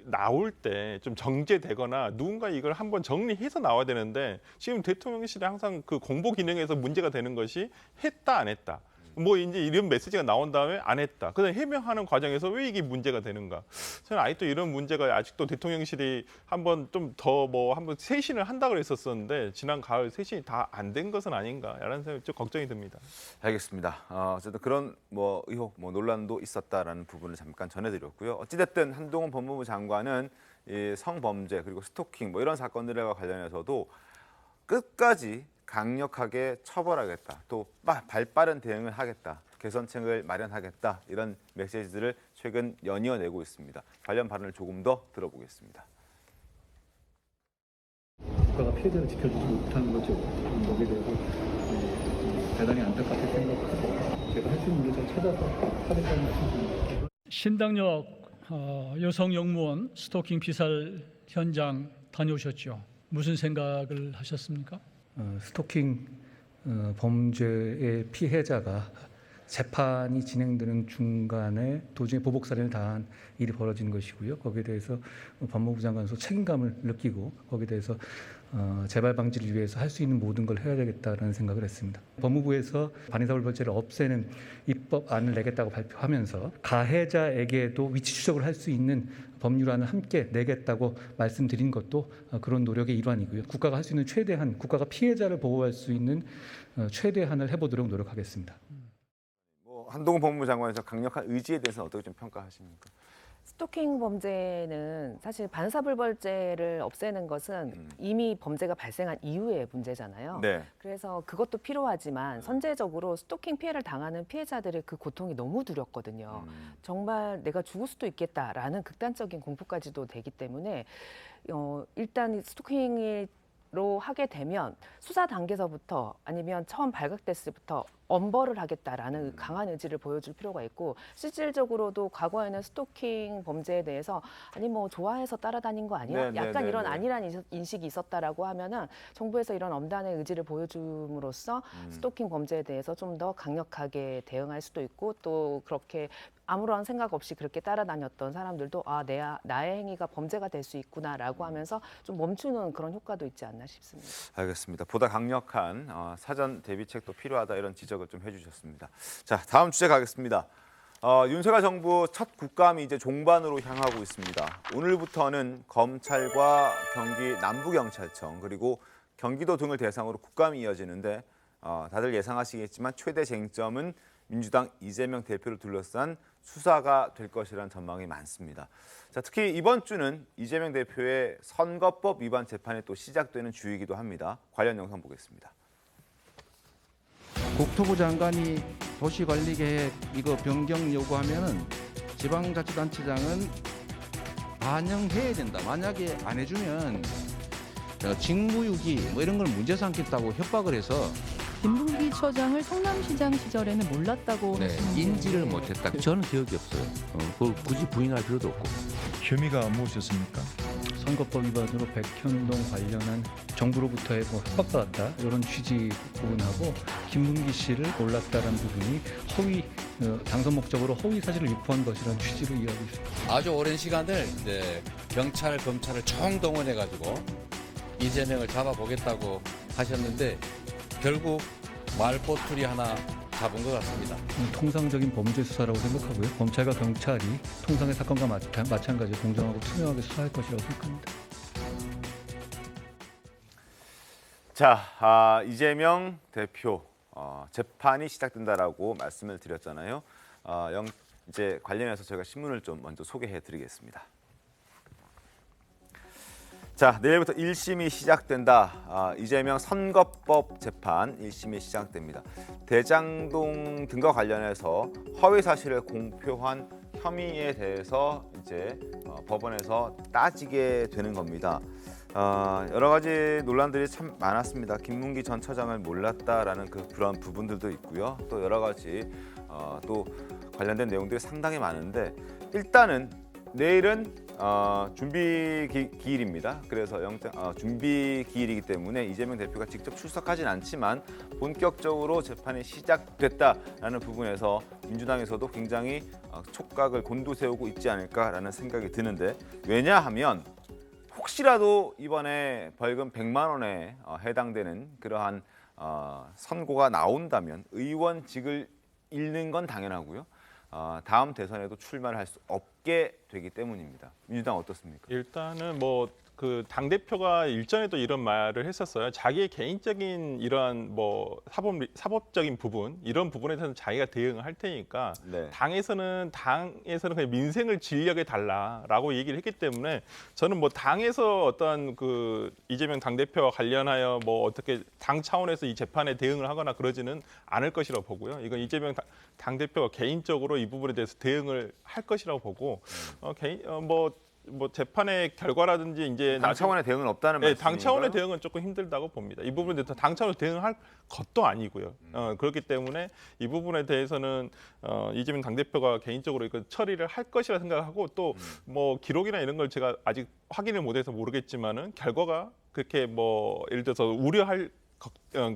나올 때 좀 정제되거나 누군가 이걸 한번 정리해서 나와야 되는데 지금 대통령실이 항상 그 공보 기능에서 문제가 되는 것이 했다 안 했다. 뭐 이제 이런 메시지가 나온 다음에 안 했다. 그다음에 해명하는 과정에서 왜 이게 문제가 되는가? 저는 아직도 이런 문제가 아직도 대통령실이 한번 좀 더 뭐 한번 쇄신을 한다 그랬었었는데 지난 가을 쇄신이 다 안 된 것은 아닌가라는 생각이 좀 걱정이 듭니다. 알겠습니다. 어쨌든 그런 뭐 의혹, 뭐 논란도 있었다라는 부분을 잠깐 전해드렸고요. 어찌됐든 한동훈 법무부 장관은 이 성범죄 그리고 스토킹 뭐 이런 사건들과 관련해서도 끝까지 강력하게 처벌하겠다. 또 발빠른 대응을 하겠다. 개선책을 마련하겠다. 이런 메시지들을 최근 연이어내고 있습니다. 관련 발언을 조금 더 들어보겠습니다. 국가가 피해자를 지켜주지 못한 거죠. 거기에 대해서 대단히 안타깝게 생각하고 제가 할 수 있는 게 좀 찾아서 하겠다는 말씀드립니다. 신당역 여성 영무원 스토킹 피살 현장 다녀오셨죠. 무슨 생각을 하셨습니까? 스토킹 범죄의 피해자가 재판이 진행되는 중간에 도중에 보복 살인을 당한 일이 벌어진 것이고요. 거기에 대해서 법무부 장관으로서 책임감을 느끼고 거기에 대해서 재발 방지를 위해서 할 수 있는 모든 걸 해야 되겠다라는 생각을 했습니다. 법무부에서 반의사불벌죄를 없애는 입법안을 내겠다고 발표하면서 가해자에게도 위치 추적을 할 수 있는 법률안을 함께 내겠다고 말씀드린 것도 그런 노력의 일환이고요. 국가가 할 수 있는 최대한, 국가가 피해자를 보호할 수 있는 최대한을 해보도록 노력하겠습니다. 한동훈 법무부 장관에서 강력한 의지에 대해서 어떻게 좀 평가하십니까? 스토킹 범죄는 사실 반사불벌죄를 없애는 것은 이미 범죄가 발생한 이후의 문제잖아요. 네. 그래서 그것도 필요하지만 선제적으로 스토킹 피해를 당하는 피해자들의 그 고통이 너무 두렵거든요. 정말 내가 죽을 수도 있겠다라는 극단적인 공포까지도 되기 때문에 일단 스토킹으로 하게 되면 수사 단계에서부터 아니면 처음 발각됐을 때부터 엄벌을 하겠다라는 강한 의지를 보여줄 필요가 있고 실질적으로도 과거에는 스토킹 범죄에 대해서 아니 뭐 좋아해서 따라다닌 거 아니야? 약간 이런 안일한 인식이 있었다라고 하면은 정부에서 이런 엄단의 의지를 보여줌으로써 스토킹 범죄에 대해서 좀 더 강력하게 대응할 수도 있고 또 그렇게 아무런 생각 없이 그렇게 따라다녔던 사람들도 나의 행위가 범죄가 될 수 있구나라고 하면서 좀 멈추는 그런 효과도 있지 않나 싶습니다. 알겠습니다. 보다 강력한 사전 대비책도 필요하다 이런 지적을 좀 해주셨습니다. 자, 다음 주제 가겠습니다. 윤석열 정부 첫 국감이 이제 종반으로 향하고 있습니다. 오늘부터는 검찰과 경기 남부경찰청 그리고 경기도 등을 대상으로 국감이 이어지는데 다들 예상하시겠지만 최대 쟁점은 민주당 이재명 대표를 둘러싼 수사가 될 것이라는 전망이 많습니다. 자, 특히 이번 주는 이재명 대표의 선거법 위반 재판이 또 시작되는 주이기도 합니다. 관련 영상 보겠습니다. 국토부 장관이 도시관리계획 이거 변경 요구하면은 지방자치단체장은 반영해야 된다. 만약에 안 해주면 직무유기 뭐 이런 걸 문제 삼겠다고 협박을 해서 김문기 처장을 성남시장 시절에는 몰랐다고 인지를 못했다. 저는 기억이 없어요. 그걸 굳이 부인할 필요도 없고. 혐의가 무엇이었습니까? 선거법 위반으로 백현동 관련한 정부로부터의 협박받았다 이런 취지 부분하고 김문기 씨를 몰랐다는 부분이 허위 당선 목적으로 허위 사실을 유포한 것이라는 취지로 이해하고 있습니다. 아주 오랜 시간을 이제 경찰 검찰을 총동원해가지고 이재명을 잡아보겠다고 하셨는데 결국 말꼬투리 하나 잡은 것 같습니다. 통상적인 범죄 수사라고 생각하고요. 검찰과 경찰이 통상의 사건과 마찬가지로 공정하고 투명하게 수사할 것이라고 생각합니다. 자, 이재명 대표 재판이 시작된다라고 말씀을 드렸잖아요. 이제 관련해서 제가 신문을 좀 먼저 소개해드리겠습니다. 자, 내일부터 1심이 시작된다. 이재명 선거법 재판 1심이 시작됩니다. 대장동 등과 관련해서 허위 사실을 공표한 혐의에 대해서 이제 법원에서 따지게 되는 겁니다. 여러 가지 논란들이 참 많았습니다. 김문기 전 처장을 몰랐다라는 그런 부분들도 있고요. 또 여러 가지 또 관련된 내용들이 상당히 많은데 일단은 내일은 준비 기일입니다. 그래서 준비 기일이기 때문에 이재명 대표가 직접 출석하진 않지만 본격적으로 재판이 시작됐다라는 부분에서 민주당에서도 굉장히 촉각을 곤두세우고 있지 않을까라는 생각이 드는데 왜냐하면 혹시라도 이번에 벌금 100만 원에 해당되는 그러한 선고가 나온다면 의원직을 잃는 건 당연하고요. 다음 대선에도 출마를 할 수 없게 되기 때문입니다. 민주당 어떻습니까? 일단은 뭐 그 당대표가 일전에도 이런 말을 했었어요. 자기의 개인적인 이러한 뭐 사법적인 부분 이런 부분에 대해서는 자기가 대응을 할 테니까 당에서는 그냥 민생을 진력해 달라라고 얘기를 했기 때문에 저는 뭐 당에서 어떤 그 이재명 당대표와 관련하여 뭐 어떻게 당 차원에서 이 재판에 대응을 하거나 그러지는 않을 것이라고 보고요. 이건 이재명 당대표가 개인적으로 이 부분에 대해서 대응을 할 것이라고 보고 뭐 재판의 결과라든지 이제 당 차원의 대응은 없다는 말씀이신가요? 당 차원의 대응은 조금 힘들다고 봅니다. 이 부분에 대해서 당 차원의 대응할 것도 아니고요. 그렇기 때문에 이 부분에 대해서는 이재명 당대표가 개인적으로 이거 처리를 할 것이라 생각하고 또 뭐 기록이나 이런 걸 제가 아직 확인을 못해서 모르겠지만은 결과가 그렇게 뭐 예를 들어서 우려할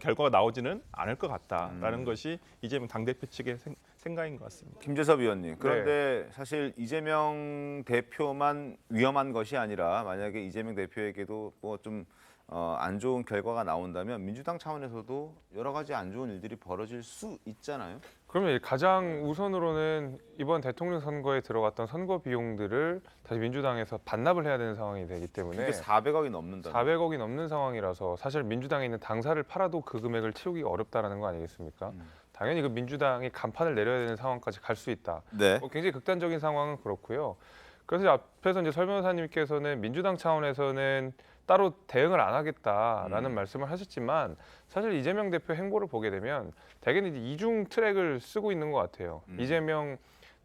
결과가 나오지는 않을 것 같다라는 것이 이재명 당대표 측의 생각인 것 같습니다. 김재섭 의원님, 그런데 사실 이재명 대표만 위험한 것이 아니라 만약에 이재명 대표에게도 뭐 좀 안 좋은 결과가 나온다면 민주당 차원에서도 여러 가지 안 좋은 일들이 벌어질 수 있잖아요. 그러면 가장 우선으로는 이번 대통령 선거에 들어갔던 선거 비용들을 다시 민주당에서 반납을 해야 되는 상황이 되기 때문에 이게 400억이 넘는다. 400억이 넘는 상황이라서 사실 민주당에 있는 당사를 팔아도 그 금액을 채우기가 어렵다라는 거 아니겠습니까? 당연히 그 민주당이 간판을 내려야 되는 상황까지 갈 수 있다. 네. 굉장히 극단적인 상황은 그렇고요. 그래서 앞에서 이제 설 변호사님께서는 민주당 차원에서는 따로 대응을 안 하겠다라는 말씀을 하셨지만 사실 이재명 대표 행보를 보게 되면 대개는 이제 이중 트랙을 쓰고 있는 것 같아요. 이재명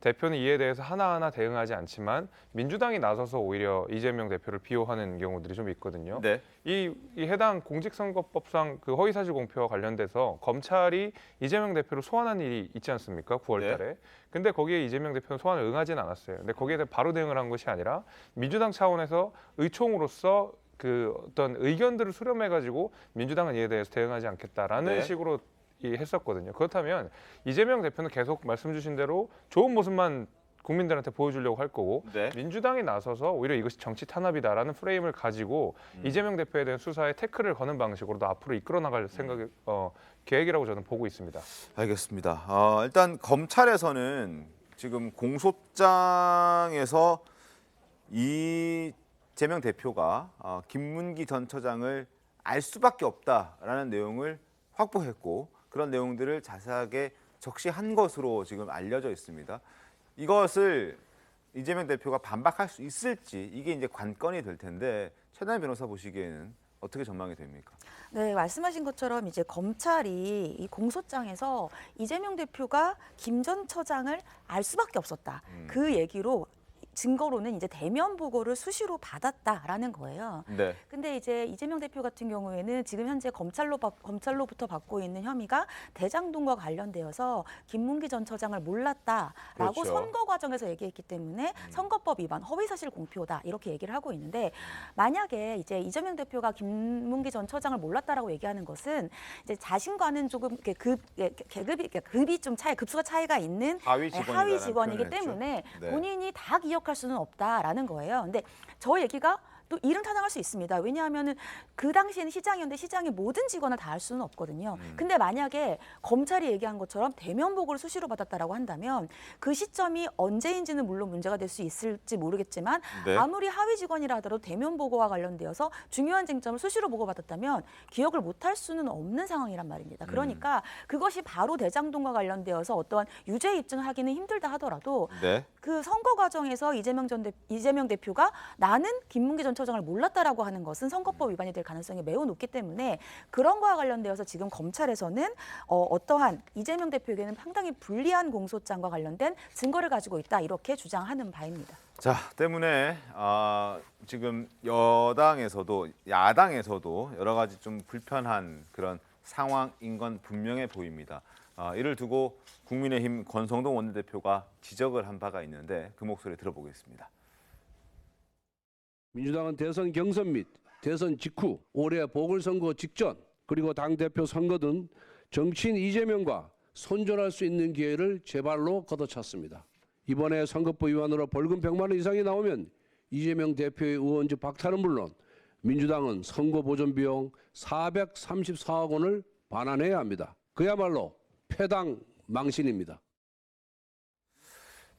대표는 이에 대해서 하나하나 대응하지 않지만 민주당이 나서서 오히려 이재명 대표를 비호하는 경우들이 좀 있거든요. 네. 이 해당 공직선거법상 그 허위사실 공표와 관련돼서 검찰이 이재명 대표를 소환한 일이 있지 않습니까? 9월 달에. 근데 거기에 이재명 대표는 소환을 응하지는 않았어요. 근데 거기에 대해 바로 대응을 한 것이 아니라 민주당 차원에서 의총으로서 그 어떤 의견들을 수렴해가지고 민주당은 이에 대해서 대응하지 않겠다라는 식으로 했었거든요. 그렇다면 이재명 대표는 계속 말씀 주신 대로 좋은 모습만 국민들한테 보여주려고 할 거고 민주당이 나서서 오히려 이것이 정치 탄압이다라는 프레임을 가지고 이재명 대표에 대한 수사에 태클을 거는 방식으로도 앞으로 이끌어 나갈 계획이라고 저는 보고 있습니다. 알겠습니다. 일단 검찰에서는 지금 공소장에서 이재명 대표가 김문기 전 처장을 알 수밖에 없다라는 내용을 확보했고 그런 내용들을 자세하게 적시한 것으로 지금 알려져 있습니다. 이것을 이재명 대표가 반박할 수 있을지 이게 이제 관건이 될 텐데 최단일 변호사 보시기에는 어떻게 전망이 됩니까? 네, 말씀하신 것처럼 이제 검찰이 이 공소장에서 이재명 대표가 김 전 처장을 알 수밖에 없었다. 그 얘기로 증거로는 이제 대면 보고를 수시로 받았다라는 거예요. 네. 근데 이제 이재명 대표 같은 경우에는 지금 현재 검찰로부터 받고 있는 혐의가 대장동과 관련되어서 김문기 전 처장을 몰랐다라고 그렇죠. 선거 과정에서 얘기했기 때문에 선거법 위반, 허위사실 공표다 이렇게 얘기를 하고 있는데 만약에 이제 이재명 대표가 김문기 전 처장을 몰랐다라고 얘기하는 것은 이제 자신과는 조금 급이 좀 급수가 차이가 있는 하위 직원이기 때문에 본인이 다 기억할 수는 없다라는 거예요. 근데 저 얘기가 또 이름 타당할 수 있습니다. 왜냐하면은 그 당시에는 시장이었는데 시장의 모든 직원을 다 알 수는 없거든요. 근데 만약에 검찰이 얘기한 것처럼 대면 보고를 수시로 받았다라고 한다면 그 시점이 언제인지는 물론 문제가 될 수 있을지 모르겠지만 아무리 하위 직원이라 하더라도 대면 보고와 관련되어서 중요한 쟁점을 수시로 보고받았다면 기억을 못할 수는 없는 상황이란 말입니다. 그러니까 그것이 바로 대장동과 관련되어서 어떠한 유죄 입증을 하기는 힘들다 하더라도 그 선거 과정에서 이재명 대표가 나는 김문기 전 처장을 몰랐다라고 하는 것은 선거법 위반이 될 가능성이 매우 높기 때문에 그런 거와 관련되어서 지금 검찰에서는 어떠한 이재명 대표에게는 상당히 불리한 공소장과 관련된 증거를 가지고 있다 이렇게 주장하는 바입니다. 자, 때문에 지금 여당에서도 야당에서도 여러 가지 좀 불편한 그런 상황인 건 분명해 보입니다. 이를 두고 국민의힘 권성동 원내대표가 지적을 한 바가 있는데 그 목소리 들어보겠습니다. 민주당은 대선 경선 및 대선 직후 올해 보궐선거 직전 그리고 당대표 선거 등 정치인 이재명과 손절할 수 있는 기회를 제발로 걷어찼습니다. 이번에 선거법 위반으로 벌금 100만 원 이상이 나오면 이재명 대표의 의원직 박탈은 물론 민주당은 선거 보전 비용 434억 원을 반환해야 합니다. 그야말로 패당 망신입니다.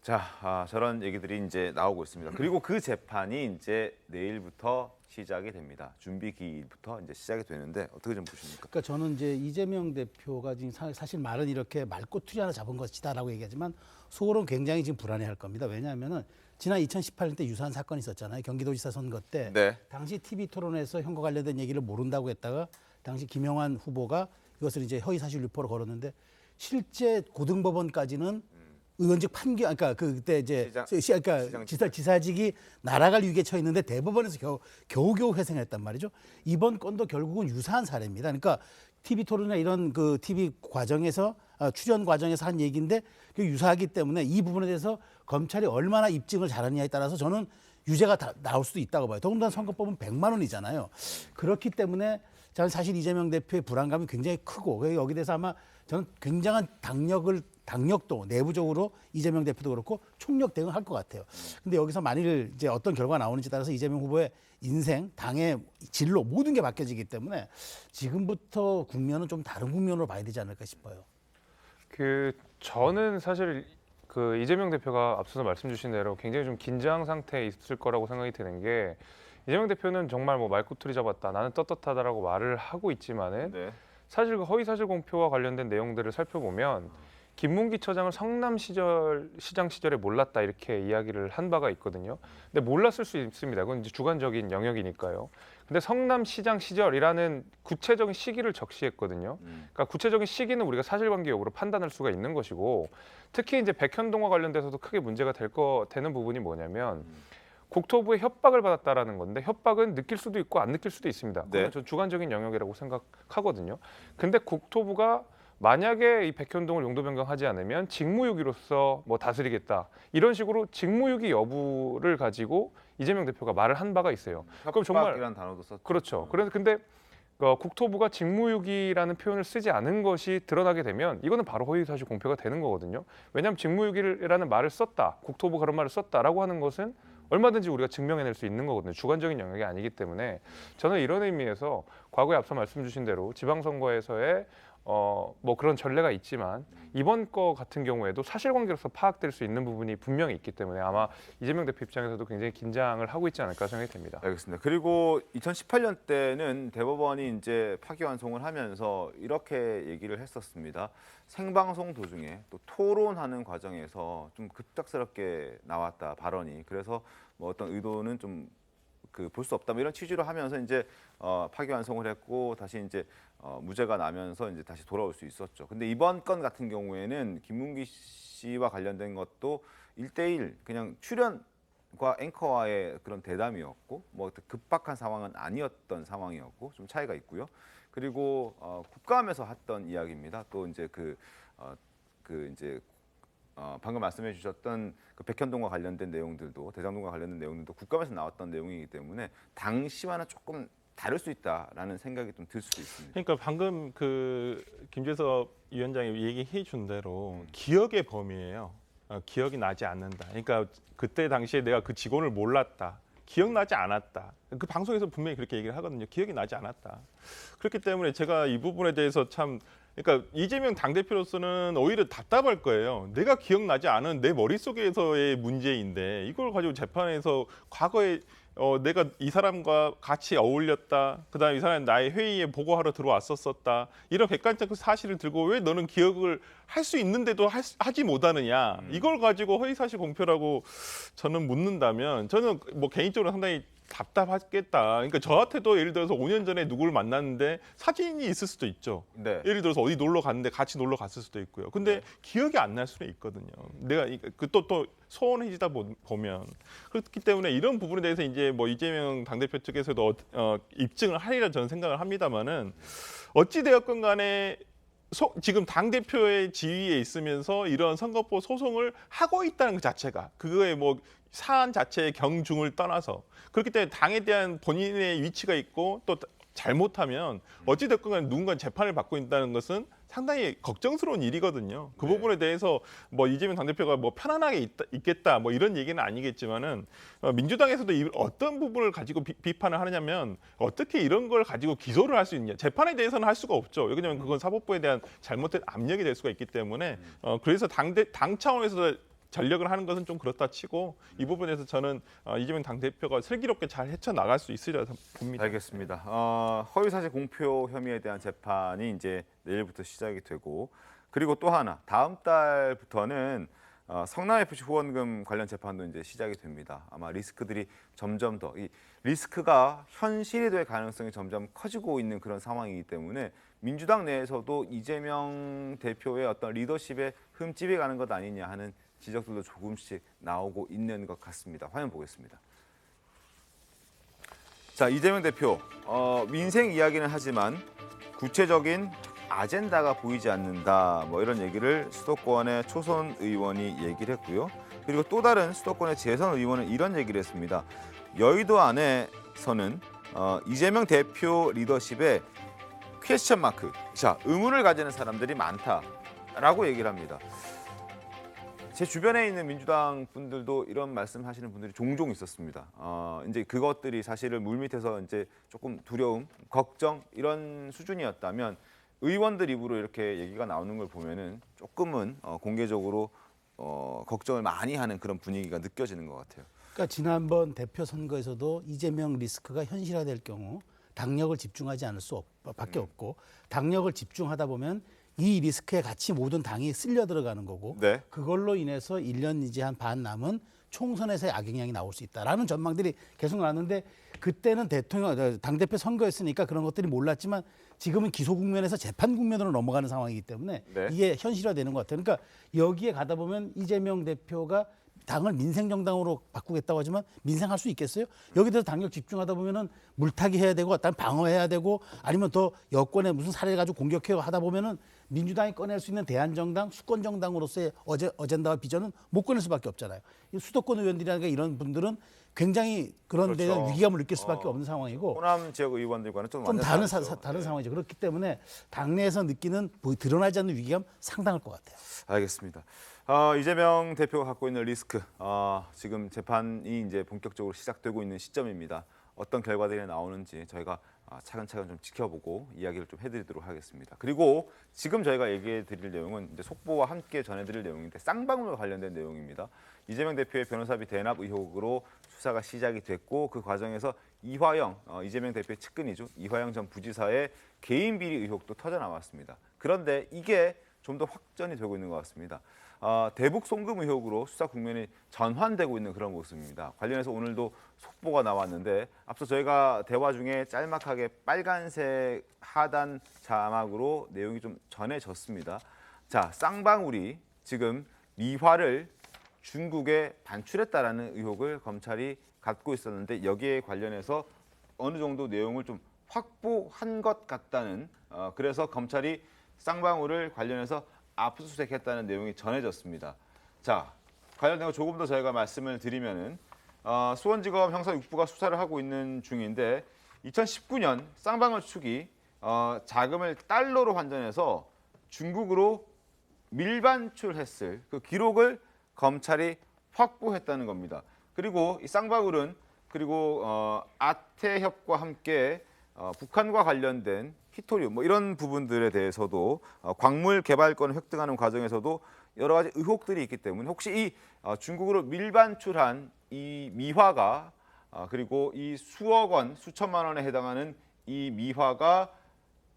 자, 저런 얘기들이 이제 나오고 있습니다. 그리고 그 재판이 이제 내일부터 시작이 됩니다. 준비 기일부터 이제 시작이 되는데 어떻게 좀 보십니까? 그러니까 저는 이제 이재명 대표가 지금 사실 말은 이렇게 말꼬투리 하나 잡은 것이다라고 얘기하지만 속으로는 굉장히 지금 불안해할 겁니다. 왜냐하면은 지난 2018년 때 유사한 사건이 있었잖아요. 경기도지사 선거 때 당시 TV 토론에서 형과 관련된 얘기를 모른다고 했다가 당시 김영환 후보가 이것을 이제 허위사실 유포로 걸었는데 실제 고등법원까지는 의원직 판결, 그러니까 그때 이제 지사직이 날아갈 위기에 처했는데 대법원에서 겨우겨우 회생했단 말이죠. 이번 건도 결국은 유사한 사례입니다. 그러니까 TV 토론이나 이런 그 TV 과정에서 출연 과정에서 한 얘기인데 그 유사하기 때문에 이 부분에 대해서 검찰이 얼마나 입증을 잘하느냐에 따라서 저는 유죄가 나올 수도 있다고 봐요. 더군다나 선거법은 100만 원이잖아요. 그렇기 때문에 저는 사실 이재명 대표의 불안감이 굉장히 크고 여기 대해서 아마 저는 굉장한 당력도 내부적으로 이재명 대표도 그렇고 총력 대응을 할 것 같아요. 근데 여기서 만일 이제 어떤 결과가 나오는지 따라서 이재명 후보의 인생, 당의 진로 모든 게 바뀌어지기 때문에 지금부터 국면은 좀 다른 국면으로 봐야 되지 않을까 싶어요. 저는 사실 그 이재명 대표가 앞서서 말씀 주신 대로 굉장히 좀 긴장 상태에 있을 거라고 생각이 드는 게 이재명 대표는 정말 뭐 말꼬투리 잡았다, 나는 떳떳하다라고 말을 하고 있지만은 사실 그 허위 사실 공표와 관련된 내용들을 살펴보면 김문기 처장을 성남 시장 시절에 몰랐다 이렇게 이야기를 한 바가 있거든요. 근데 몰랐을 수 있습니다. 그건 이제 주관적인 영역이니까요. 근데 성남 시장 시절이라는 구체적인 시기를 적시했거든요. 그러니까 구체적인 시기는 우리가 사실관계 여부로 판단할 수가 있는 것이고, 특히 이제 백현동과 관련돼서도 크게 문제가 되는 부분이 뭐냐면 국토부의 협박을 받았다라는 건데, 협박은 느낄 수도 있고 안 느낄 수도 있습니다. 그건 저 주관적인 영역이라고 생각하거든요. 근데 국토부가 만약에 이 백현동을 용도 변경하지 않으면 직무유기로서 뭐 다스리겠다 이런 식으로 직무유기 여부를 가지고 이재명 대표가 말을 한 바가 있어요. 그럼 정말 협박이라는 단어도 썼죠. 그렇죠. 그래서 근데 국토부가 직무유기라는 표현을 쓰지 않은 것이 드러나게 되면 이거는 바로 허위사실 공표가 되는 거거든요. 왜냐하면 직무유기라는 말을 썼다, 국토부가 그런 말을 썼다라고 하는 것은 얼마든지 우리가 증명해낼 수 있는 거거든요. 주관적인 영역이 아니기 때문에 저는 이런 의미에서 과거에 앞서 말씀 주신 대로 지방선거에서의 뭐 그런 전례가 있지만 이번 거 같은 경우에도 사실관계로서 파악될 수 있는 부분이 분명히 있기 때문에 아마 이재명 대표 입장에서도 굉장히 긴장을 하고 있지 않을까 생각이 됩니다. 알겠습니다. 그리고 2018년 때는 대법원이 이제 파기환송을 하면서 이렇게 얘기를 했었습니다. 생방송 도중에 또 토론하는 과정에서 좀 급작스럽게 나왔다 발언이. 그래서 뭐 어떤 의도는 좀 볼 수 없다 뭐 이런 취지로 하면서 이제 파기환송을 했고 다시 이제 무죄가 나면서 이제 다시 돌아올 수 있었죠. 근데 이번 건 같은 경우에는 김문기 씨와 관련된 것도 1대1 그냥 출연과 앵커와의 그런 대담이었고 뭐 급박한 상황은 아니었던 상황이었고 좀 차이가 있고요. 그리고 국감에서 했던 이야기입니다. 또 이제 방금 말씀해 주셨던 그 백현동과 관련된 내용들도 대장동과 관련된 내용들도 국감에서 나왔던 내용이기 때문에 당시와는 조금 다를 수 있다라는 생각이 좀 들 수도 있습니다. 그러니까 방금 그 김재섭 위원장이 얘기해 준 대로 기억의 범위예요. 기억이 나지 않는다. 그러니까 그때 당시에 내가 그 직원을 몰랐다. 기억나지 않았다. 그 방송에서 분명히 그렇게 얘기를 하거든요. 기억이 나지 않았다. 그렇기 때문에 제가 이 부분에 대해서 참 그러니까 이재명 당대표로서는 오히려 답답할 거예요. 내가 기억나지 않은 내 머릿속에서의 문제인데 이걸 가지고 재판에서 과거에 내가 이 사람과 같이 어울렸다. 그다음에 이 사람이 나의 회의에 보고하러 들어왔었었다. 이런 객관적 사실을 들고 왜 너는 기억을 할 수 있는데도 하지 못하느냐. 이걸 가지고 허위사실 공표라고 저는 묻는다면 저는 뭐 개인적으로 상당히 답답하겠다. 그러니까 저한테도 예를 들어서 5년 전에 누구를 만났는데 사진이 있을 수도 있죠. 네. 예를 들어서 어디 놀러 갔는데 같이 놀러 갔을 수도 있고요. 근데 기억이 안 날 수는 있거든요. 내가 또 소원해지다 보면 그렇기 때문에 이런 부분에 대해서 이제 뭐 이재명 당대표 측에서도 입증을 하리라 저는 생각을 합니다만은 어찌 되었건 간에 지금 당대표의 지위에 있으면서 이런 선거법 소송을 하고 있다는 것 자체가 그거에 뭐 사안 자체의 경중을 떠나서 그렇기 때문에 당에 대한 본인의 위치가 있고 또 잘못하면 어찌됐건 간에 누군가 재판을 받고 있다는 것은 상당히 걱정스러운 일이거든요. 그 부분에 대해서 뭐 이재명 당대표가 뭐 편안하게 있겠다 뭐 이런 얘기는 아니겠지만은 민주당에서도 어떤 부분을 가지고 비판을 하느냐면 어떻게 이런 걸 가지고 기소를 할 수 있냐. 재판에 대해서는 할 수가 없죠. 왜냐하면 그건 사법부에 대한 잘못된 압력이 될 수가 있기 때문에 그래서 당 차원에서 전력을 하는 것은 좀 그렇다 치고 이 부분에서 저는 이재명 당대표가 슬기롭게 잘 헤쳐나갈 수 있으리라 봅니다. 알겠습니다. 허위사실 공표 혐의에 대한 재판이 이제 내일부터 시작이 되고 그리고 또 하나 다음 달부터는 성남FC 후원금 관련 재판도 이제 시작이 됩니다. 아마 리스크들이 점점 더 이 리스크가 현실이 될 가능성이 점점 커지고 있는 그런 상황이기 때문에 민주당 내에서도 이재명 대표의 어떤 리더십에 흠집이 가는 것 아니냐 하는 지적들도 조금씩 나오고 있는 것 같습니다. 화면 보겠습니다. 자, 이재명 대표 민생 이야기는 하지만 구체적인 아젠다가 보이지 않는다. 뭐 이런 얘기를 수도권의 초선 의원이 얘기를 했고요. 그리고 또 다른 수도권의 재선 의원은 이런 얘기를 했습니다. 여의도 안에서는 이재명 대표 리더십에 퀘스천 마크, 자, 의문을 가지는 사람들이 많다라고 얘기를 합니다. 제 주변에 있는 민주당 분들도 이런 말씀하시는 분들이 종종 있었습니다. 이제 그것들이 사실은 물밑에서 이제 조금 두려움, 걱정 이런 수준이었다면 의원들 입으로 이렇게 얘기가 나오는 걸 보면은 조금은 공개적으로 걱정을 많이 하는 그런 분위기가 느껴지는 것 같아요. 그러니까 지난번 대표 선거에서도 이재명 리스크가 현실화될 경우 당력을 집중하지 않을 밖에 없고 당력을 집중하다 보면 이 리스크에 같이 모든 당이 쓸려 들어가는 거고 네. 그걸로 인해서 1년 이제 한 반 남은 총선에서의 악영향이 나올 수 있다라는 전망들이 계속 나왔는데 그때는 당대표 선거였으니까 그런 것들이 몰랐지만 지금은 기소 국면에서 재판 국면으로 넘어가는 상황이기 때문에 네. 이게 현실화되는 것 같아요. 그러니까 여기에 가다 보면 이재명 대표가 당을 민생정당으로 바꾸겠다고 하지만 민생할 수 있겠어요? 여기 대해서 당력 집중하다 보면은 물타기 해야 되고 어떤 방어해야 되고 아니면 더 여권에 무슨 사례 가지고 공격해 하다 보면은 민주당이 꺼낼 수 있는 대한정당, 수권정당으로서의 어젠다와 비전은 못 꺼낼 수밖에 없잖아요. 수도권 의원들이라든가 이런 분들은 굉장히 그런 데 대한 위기감을 느낄 수밖에 없는 상황이고 호남 지역 의원들과는 좀 다른 상황이죠. 그렇기 때문에 당내에서 느끼는 드러나지 않는 위기감 상당할 것 같아요. 알겠습니다. 이재명 대표가 갖고 있는 리스크, 지금 재판이 이제 본격적으로 시작되고 있는 시점입니다. 어떤 결과들이 나오는지 저희가 차근차근 좀 지켜보고 이야기를 좀 해드리도록 하겠습니다. 그리고 지금 저희가 얘기해드릴 내용은 이제 속보와 함께 전해드릴 내용인데 쌍방울과 관련된 내용입니다. 이재명 대표의 변호사비 대납 의혹으로 수사가 시작이 됐고 그 과정에서 이화영, 이재명 대표의 측근이죠. 이화영 전 부지사의 개인 비리 의혹도 터져 나왔습니다. 그런데 이게 좀 더 확전이 되고 있는 것 같습니다. 대북 송금 의혹으로 수사 국면이 전환되고 있는 그런 모습입니다. 관련해서 오늘도 속보가 나왔는데 앞서 저희가 대화 중에 짤막하게 빨간색 하단 자막으로 내용이 좀 전해졌습니다. 자, 쌍방울이 지금 미화를 중국에 반출했다라는 의혹을 검찰이 갖고 있었는데 여기에 관련해서 어느 정도 내용을 좀 확보한 것 같다는 그래서 검찰이 쌍방울을 관련해서 압수수색했다는 내용이 전해졌습니다. 자, 관련된 거 조금 더 저희가 말씀을 드리면은 수원지검 형사 6부가 수사를 하고 있는 중인데 2019년 쌍방울 측이 자금을 달러로 환전해서 중국으로 밀반출했을 그 기록을 검찰이 확보했다는 겁니다. 그리고 이 쌍방울은 그리고 아태협과 함께 북한과 관련된 히토리움 뭐 이런 부분들에 대해서도 광물 개발권을 획득하는 과정에서도 여러 가지 의혹들이 있기 때문에 혹시 이 중국으로 밀반출한 이 미화가 그리고 이 수억 원, 수천만 원에 해당하는 이 미화가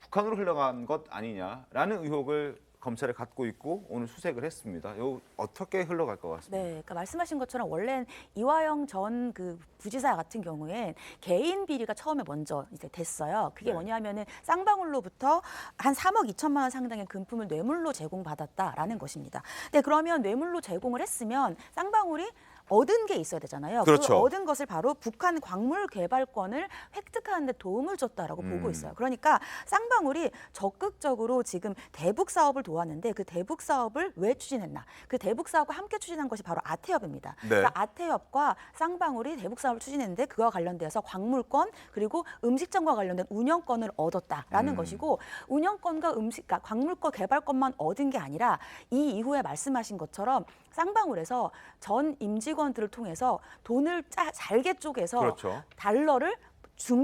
북한으로 흘러간 것 아니냐라는 의혹을 검찰에 갖고 있고 오늘 수색을 했습니다. 이거 어떻게 흘러갈 것 같습니다. 네, 그러니까 말씀하신 것처럼 원래는 이화영 전 그 부지사 같은 경우엔 개인 비리가 처음에 먼저 이제 됐어요. 그게 뭐냐면은 쌍방울로부터 한 3억 2천만 원 상당의 금품을 뇌물로 제공받았다라는 것입니다. 네, 그러면 뇌물로 제공을 했으면 쌍방울이 얻은 게 있어야 되잖아요. 그렇죠. 그 얻은 것을 바로 북한 광물 개발권을 획득하는 데 도움을 줬다라고 보고 있어요. 그러니까 쌍방울이 적극적으로 지금 대북 사업을 도왔는데 그 대북 사업을 왜 추진했나? 그 대북 사업과 함께 추진한 것이 바로 아태협입니다. 네. 그러니까 아태협과 쌍방울이 대북 사업을 추진했는데 그와 관련돼서 광물권 그리고 음식점과 관련된 운영권을 얻었다라는 것이고 운영권과 그러니까 광물권 개발권만 얻은 게 아니라 이 이후에 말씀하신 것처럼 쌍방울에서 전 임직원들을 통해서 돈을 잘게 쪼개서 그렇죠. 달러를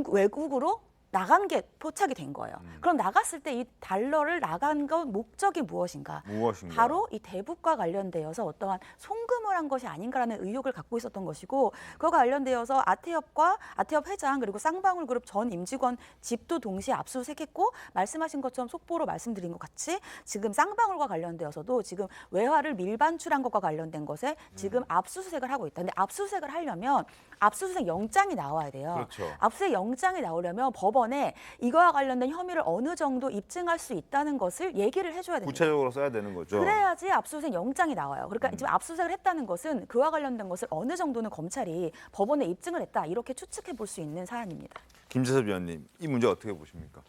외국으로 나간 게 포착이 된 거예요. 그럼 나갔을 때 이 달러를 나간 건 목적이 무엇인가? 바로 이 대북과 관련되어서 어떠한 송금을 한 것이 아닌가라는 의혹을 갖고 있었던 것이고 그와 관련되어서 아태협 회장 그리고 쌍방울 그룹 전 임직원 집도 동시에 압수수색했고 말씀하신 것처럼 속보로 말씀드린 것 같이 지금 쌍방울과 관련되어서도 지금 외화를 밀반출한 것과 관련된 것에 지금 압수수색을 하고 있다. 근데 압수수색을 하려면 압수수색 영장이 나와야 돼요. 그렇죠. 압수수색 영장이 나오려면 법원에 이거와 관련된 혐의를 어느 정도 입증할 수 있다는 것을 얘기를 해줘야 됩니다. 구체적으로 써야 되는 거죠. 그래야지 압수수색 영장이 나와요. 그러니까 지금 압수수색을 했다는 것은 그와 관련된 것을 어느 정도는 검찰이 법원에 입증을 했다. 이렇게 추측해 볼 수 있는 사안입니다. 김재섭 위원님, 이 문제 어떻게 보십니까?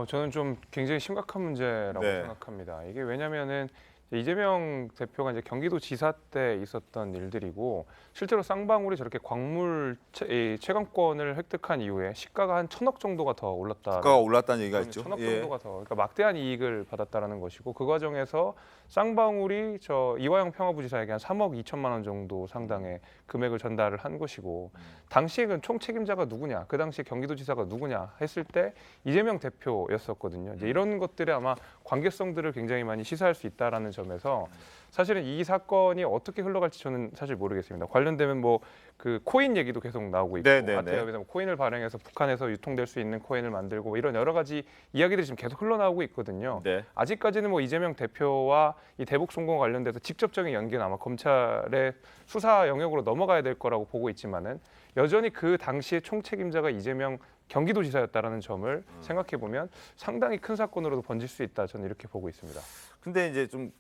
저는 좀 굉장히 심각한 문제라고 네. 생각합니다. 이게 왜냐면은 이재명 대표가 이제 경기도지사 때 있었던 일들이고 실제로 쌍방울이 저렇게 광물 채광권을 획득한 이후에 시가가 한 1,000억 정도가 더 올랐다. 시가가 올랐다는 얘기가 있죠. 1,000억 예. 정도가 더 그러니까 막대한 이익을 받았다라는 것이고 그 과정에서 쌍방울이 저 이화영 평화부지사에게 한 3억 2천만 원 정도 상당의 금액을 전달을 한 것이고 당시에 그 총 책임자가 누구냐, 그 당시 경기도지사가 누구냐 했을 때 이재명 대표였었거든요. 이제 이런 것들이 아마 관계성들을 굉장히 많이 시사할 수 있다라는 점에서 사실은 이 사건이 어떻게 흘러갈지 저는 사실 모르겠습니다. 관련되면 뭐 그 코인 얘기도 계속 나오고 있고 네네네. 아태협에서 코인을 발행해서 북한에서 유통될 수 있는 코인을 만들고 뭐 이런 여러 가지 이야기들이 지금 계속 흘러나오고 있거든요. 네. 아직까지는 뭐 이재명 대표와 이 대북 송금 관련돼서 직접적인 연계는 아마 검찰의 수사 영역으로 넘어가야 될 거라고 보고 있지만은 여전히 그 당시의 총책임자가 이재명 경기도지사였다라는 점을 생각해 보면 상당히 큰 사건으로도 번질 수 있다. 저는 이렇게 보고 있습니다. 근데 이제 좀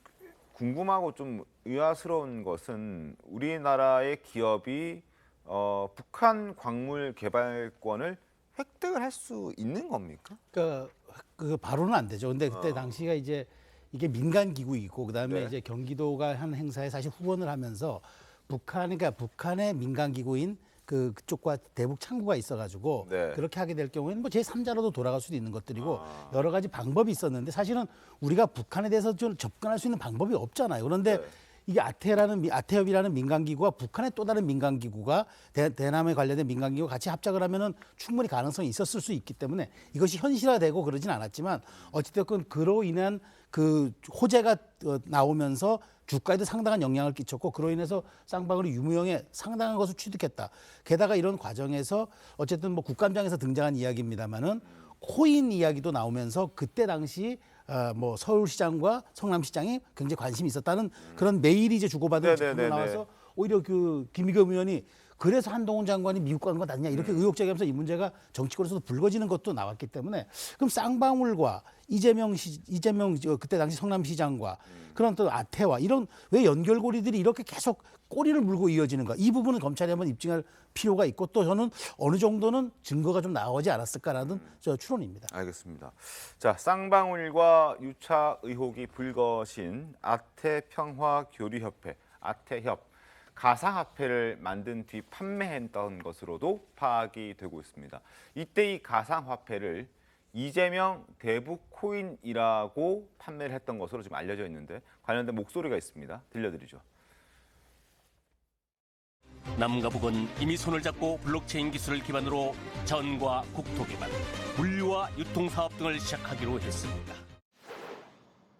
궁금하고 좀 의아스러운 것은 우리나라의 기업이 북한 광물 개발권을 획득을 할 수 있는 겁니까? 그러니까 그 바로는 안 되죠. 근데 그때 당시가 이제 이게 민간 기구이고 그다음에 네. 이제 경기도가 한 행사에 사실 후원을 하면서 그러니까 북한의 민간 기구인 그쪽과 대북 창구가 있어가지고 네. 그렇게 하게 될 경우에는 뭐 제3자로도 돌아갈 수도 있는 것들이고 여러 가지 방법이 있었는데 사실은 우리가 북한에 대해서 좀 접근할 수 있는 방법이 없잖아요. 그런데 이게 아태협이라는 민간 기구와 북한의 또 다른 민간 기구가 대남에 관련된 민간 기구가 같이 합작을 하면은 충분히 가능성이 있었을 수 있기 때문에 이것이 현실화되고 그러진 않았지만 어찌됐건 그로 인한 그 호재가 나오면서 주가에도 상당한 영향을 끼쳤고 그로 인해서 쌍방울이 유무형에 상당한 것을 취득했다. 게다가 이런 과정에서 어쨌든 뭐 국감장에서 등장한 이야기입니다만은 코인 이야기도 나오면서 그때 당시 뭐 서울시장과 성남시장이 굉장히 관심이 있었다는 그런 메일이 이제 주고받은 정도 나와서 오히려 그 김의겸 의원이 그래서 한동훈 장관이 미국 가는 거 아니냐 이렇게 의혹 제기하면서 이 문제가 정치권에서도 불거지는 것도 나왔기 때문에 그럼 쌍방울과 이재명 그때 당시 성남시장과 그런 또 아태와 이런 왜 연결고리들이 이렇게 계속 꼬리를 물고 이어지는가 이 부분은 검찰이 한번 입증할 필요가 있고 또 저는 어느 정도는 증거가 좀 나오지 않았을까라는 추론입니다. 알겠습니다. 자, 쌍방울과 유착 의혹이 불거진 아태평화교류협회, 아태협. 가상화폐를 만든 뒤 판매했던 것으로도 파악이 되고 있습니다. 이때 이 가상화폐를 이재명 대북 코인이라고 판매를 했던 것으로 지금 알려져 있는데 관련된 목소리가 있습니다. 들려드리죠. 남과 북은 이미 손을 잡고 블록체인 기술을 기반으로 전과 국토 개발, 물류와 유통사업 등을 시작하기로 했습니다.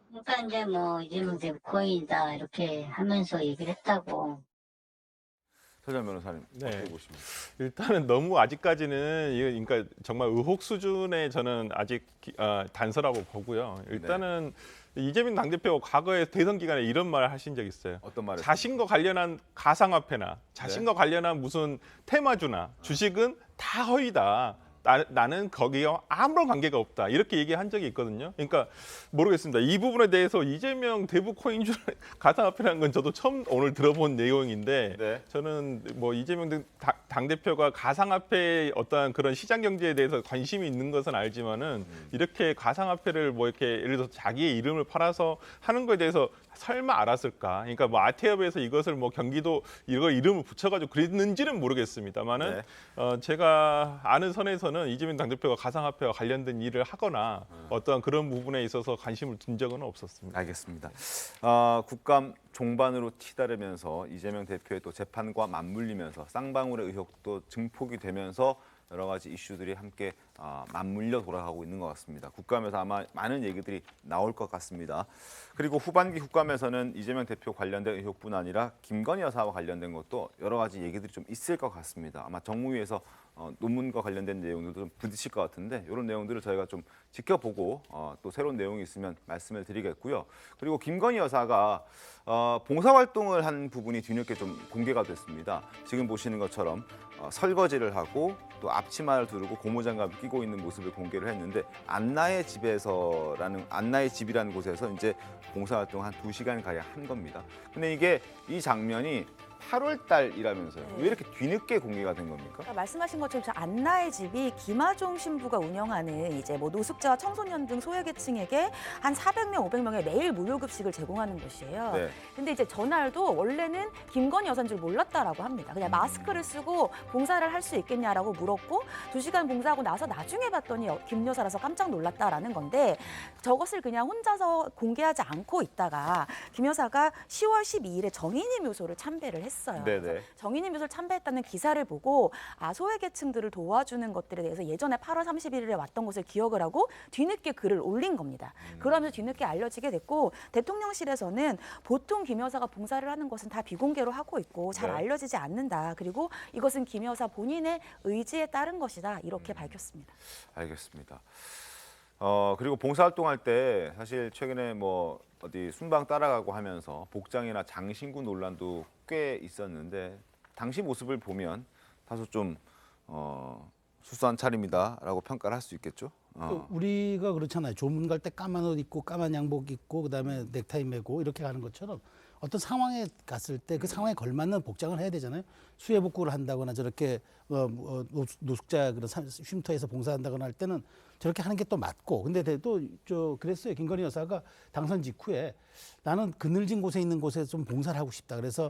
그러니까 이제 뭐 이재명 대북 코인이다 이렇게 하면서 얘기를 했다고. 서장 변호사님 네. 어떻게 보십니까? 일단은 너무 아직까지는 그러니까 정말 의혹 수준의 저는 아직 단서라고 보고요. 일단은 이재명 당대표가 과거에 대선 기간에 이런 말을 하신 적이 있어요. 어떤 말을? 자신과 관련한 가상화폐나 자신과 관련한 무슨 테마주나 주식은 다 허위다. 나는 거기에 아무런 관계가 없다. 이렇게 얘기한 적이 있거든요. 그러니까 모르겠습니다. 이 부분에 대해서 이재명 대북 코인주 가상화폐라는 건 저도 처음 오늘 들어본 내용인데 저는 뭐 이재명 당대표가 가상화폐의 어떠한 그런 시장 경제에 대해서 관심이 있는 것은 알지만은 이렇게 가상화폐를 뭐 이렇게 예를 들어서 자기의 이름을 팔아서 하는 거에 대해서 설마 알았을까? 그러니까 뭐 아태협에서 이것을 뭐 경기도 이걸 이름을 붙여가지고 그랬는지는 모르겠습니다만은 제가 아는 선에서는 이재명 당대표가 가상화폐와 관련된 일을 하거나 어떠한 그런 부분에 있어서 관심을 둔 적은 없었습니다. 알겠습니다. 국감 종반으로 치달으면서 이재명 대표의 또 재판과 맞물리면서 쌍방울의 의혹도 증폭이 되면서 여러 가지 이슈들이 함께 맞물려 돌아가고 있는 것 같습니다. 국감에서 아마 많은 얘기들이 나올 것 같습니다. 그리고 후반기 국감에서는 이재명 대표 관련된 의혹뿐 아니라 김건희 여사와 관련된 것도 여러 가지 얘기들이 좀 있을 것 같습니다. 아마 정무위에서 논문과 관련된 내용들도 좀 부딪힐 것 같은데 이런 내용들을 저희가 좀 지켜보고 또 새로운 내용이 있으면 말씀을 드리겠고요. 그리고 김건희 여사가 봉사활동을 한 부분이 뒤늦게 좀 공개가 됐습니다. 지금 보시는 것처럼 설거지를 하고 또 앞치마를 두르고 고무장갑을 끼고 있는 모습을 공개를 했는데 안나의 집이라는 곳에서 이제 봉사활동 한 2시간 가량 한 겁니다. 근데 이 장면이 8월 달이라면서요. 왜 이렇게 뒤늦게 공개가 된 겁니까? 그러니까 말씀하신 것처럼 저 안나의 집이 김하종 신부가 운영하는 이제 뭐 노숙자와 청소년 등 소외계층에게 한 400명, 500명의 매일 무료급식을 제공하는 곳이에요. 네. 근데 이제 전날도 원래는 김건희 여사인 줄 몰랐다라고 합니다. 그냥 마스크를 쓰고 봉사를 할 수 있겠냐라고 물었고 2시간 봉사하고 나서 나중에 봤더니 김 여사라서 깜짝 놀랐다라는 건데 저것을 그냥 혼자서 공개하지 않고 있다가 김 여사가 10월 12일에 정인이 묘소를 참배를 했어요. 네네. 정인이 묘소를 참배했다는 기사를 보고 소외계층들을 도와주는 것들에 대해서 예전에 8월 31일에 왔던 것을 기억을 하고 뒤늦게 글을 올린 겁니다. 그러면서 뒤늦게 알려지게 됐고 대통령실에서는 보통 김 여사가 봉사를 하는 것은 다 비공개로 하고 있고 잘 네. 알려지지 않는다. 그리고 이것은 김 여사 본인의 의지에 따른 것이다. 이렇게 밝혔습니다. 알겠습니다. 그리고 봉사활동할 때 사실 최근에 뭐 어디 순방 따라가고 하면서 복장이나 장신구 논란도 꽤 있었는데 당시 모습을 보면 다소 좀 수수한 차림이다라고 평가를 할 수 있겠죠. 우리가 그렇잖아요. 조문 갈 때 까만 옷 입고 까만 양복 입고 그다음에 넥타이 매고 이렇게 가는 것처럼 어떤 상황에 갔을 때 그 상황에 걸맞는 복장을 해야 되잖아요. 수해 복구를 한다거나 저렇게 노숙자 그런 쉼터에서 봉사한다거나 할 때는 저렇게 하는 게 또 맞고 근데 또 그랬어요. 김건희 여사가 당선 직후에 나는 그늘진 곳에 있는 곳에 좀 봉사를 하고 싶다. 그래서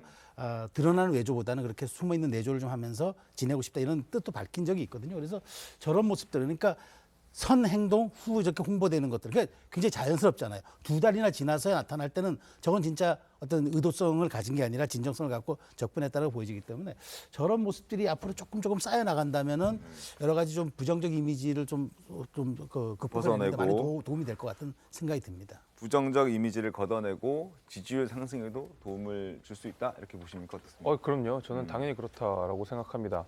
드러나는 외조보다는 그렇게 숨어 있는 내조를 좀 하면서 지내고 싶다 이런 뜻도 밝힌 적이 있거든요. 그래서 저런 모습들 그러니까 선 행동 후 이렇게 홍보되는 것들 그게 굉장히 자연스럽잖아요. 2달이나 지나서야 나타날 때는 저건 진짜 어떤 의도성을 가진 게 아니라 진정성을 갖고 접근했다고 보여지기 때문에 저런 모습들이 앞으로 조금 쌓여 나간다면은 여러 가지 좀 부정적 이미지를 좀 극복하는 데 많이 도움이 될 것 같은 생각이 듭니다. 부정적 이미지를 걷어내고 지지율 상승에도 도움을 줄 수 있다 이렇게 보십니까 어떻습니까? 그럼요. 저는 당연히 그렇다라고 생각합니다.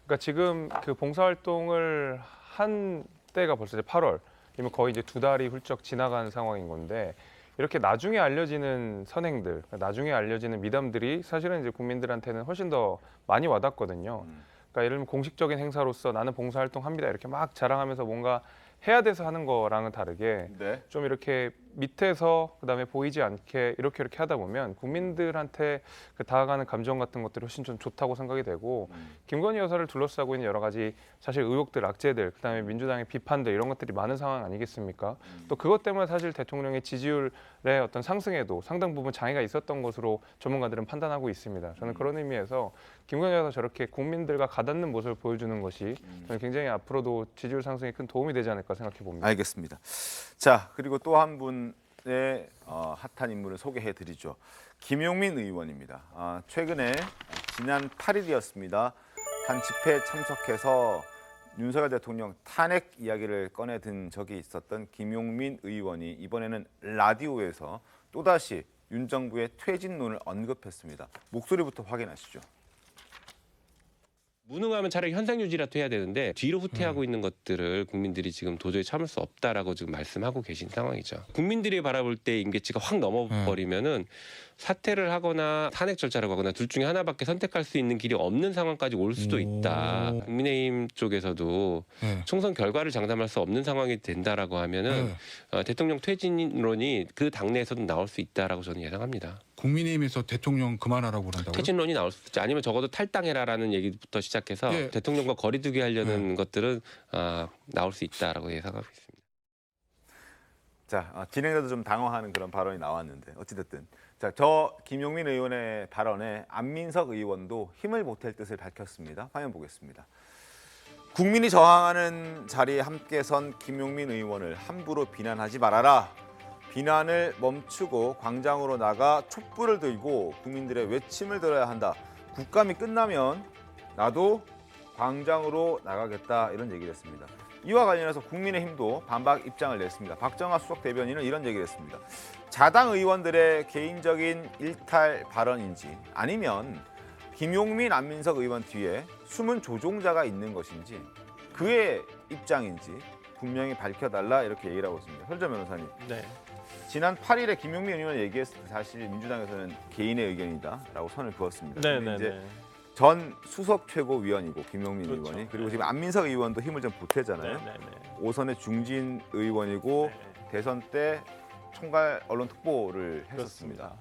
그러니까 지금 그 봉사활동을 한 때가 벌써 이제 8월이면 거의 이제 2달이 훌쩍 지나간 상황인 건데 이렇게 나중에 알려지는 선행들, 나중에 알려지는 미담들이 사실은 이제 국민들한테는 훨씬 더 많이 와닿거든요. 그러니까 예를 들면 공식적인 행사로서 나는 봉사활동합니다 이렇게 막 자랑하면서 뭔가 해야 돼서 하는 거랑은 다르게 네. 좀 이렇게 밑에서 그다음에 보이지 않게 이렇게 하다 보면 국민들한테 그 다가가는 감정 같은 것들이 훨씬 좀 좋다고 생각이 되고 김건희 여사를 둘러싸고 있는 여러 가지 사실 의혹들, 악재들, 그다음에 민주당의 비판들 이런 것들이 많은 상황 아니겠습니까? 또 그것 때문에 사실 대통령의 지지율의 어떤 상승에도 상당 부분 장애가 있었던 것으로 전문가들은 판단하고 있습니다. 저는 그런 의미에서 김건희 여사 저렇게 국민들과 가닿는 모습을 보여주는 것이 저는 굉장히 앞으로도 지지율 상승에 큰 도움이 되지 않을까 생각해 봅니다. 알겠습니다. 자, 그리고 또 한 분의 핫한 인물을 소개해 드리죠. 김용민 의원입니다. 최근에 지난 8일이었습니다. 한 집회에 참석해서 윤석열 대통령 탄핵 이야기를 꺼내든 적이 있었던 김용민 의원이 이번에는 라디오에서 또다시 윤 정부의 퇴진론을 언급했습니다. 목소리부터 확인하시죠. 무능하면 차라리 현상 유지라도 해야 되는데 뒤로 후퇴하고 있는 것들을 국민들이 지금 도저히 참을 수 없다라고 지금 말씀하고 계신 상황이죠. 국민들이 바라볼 때 임계치가 확 넘어버리면은 사퇴를 하거나 탄핵 절차를 가거나 둘 중에 하나밖에 선택할 수 있는 길이 없는 상황까지 올 수도 있다. 국민의힘 쪽에서도 총선 결과를 장담할 수 없는 상황이 된다라고 하면은 대통령 퇴진론이 그 당내에서도 나올 수 있다라고 저는 예상합니다. 국민의힘에서 대통령 그만하라고 그런다고요? 퇴진론이 나올 수 있지. 아니면 적어도 탈당해라라는 얘기부터 시작해서 대통령과 거리두기 하려는 것들은 나올 수 있다라고 예상하고 있습니다. 자, 진행자도 좀 당황하는 그런 발언이 나왔는데 어찌됐든 자, 저 김용민 의원의 발언에 안민석 의원도 힘을 보탤 뜻을 밝혔습니다. 화면 보겠습니다. 국민이 저항하는 자리에 함께 선 김용민 의원을 함부로 비난하지 말아라. 비난을 멈추고 광장으로 나가 촛불을 들고 국민들의 외침을 들어야 한다. 국감이 끝나면 나도 광장으로 나가겠다 이런 얘기를 했습니다. 이와 관련해서 국민의힘도 반박 입장을 냈습니다. 박정하 수석 대변인은 이런 얘기를 했습니다. 자당 의원들의 개인적인 일탈 발언인지 아니면 김용민, 안민석 의원 뒤에 숨은 조종자가 있는 것인지 그의 입장인지 분명히 밝혀달라 이렇게 얘기를 하고 있습니다. 설정 변호사님. 네. 지난 8일에 김용민 의원이 얘기했을 때 사실 민주당에서는 개인의 의견이다라고 선을 그었습니다. 근데 이제 전 수석 최고위원이고 김용민 의원이 그리고 지금 안민석 의원도 힘을 좀 보태잖아요. 5선의 중진 의원이고 대선 때 총괄 언론 특보를 했었습니다.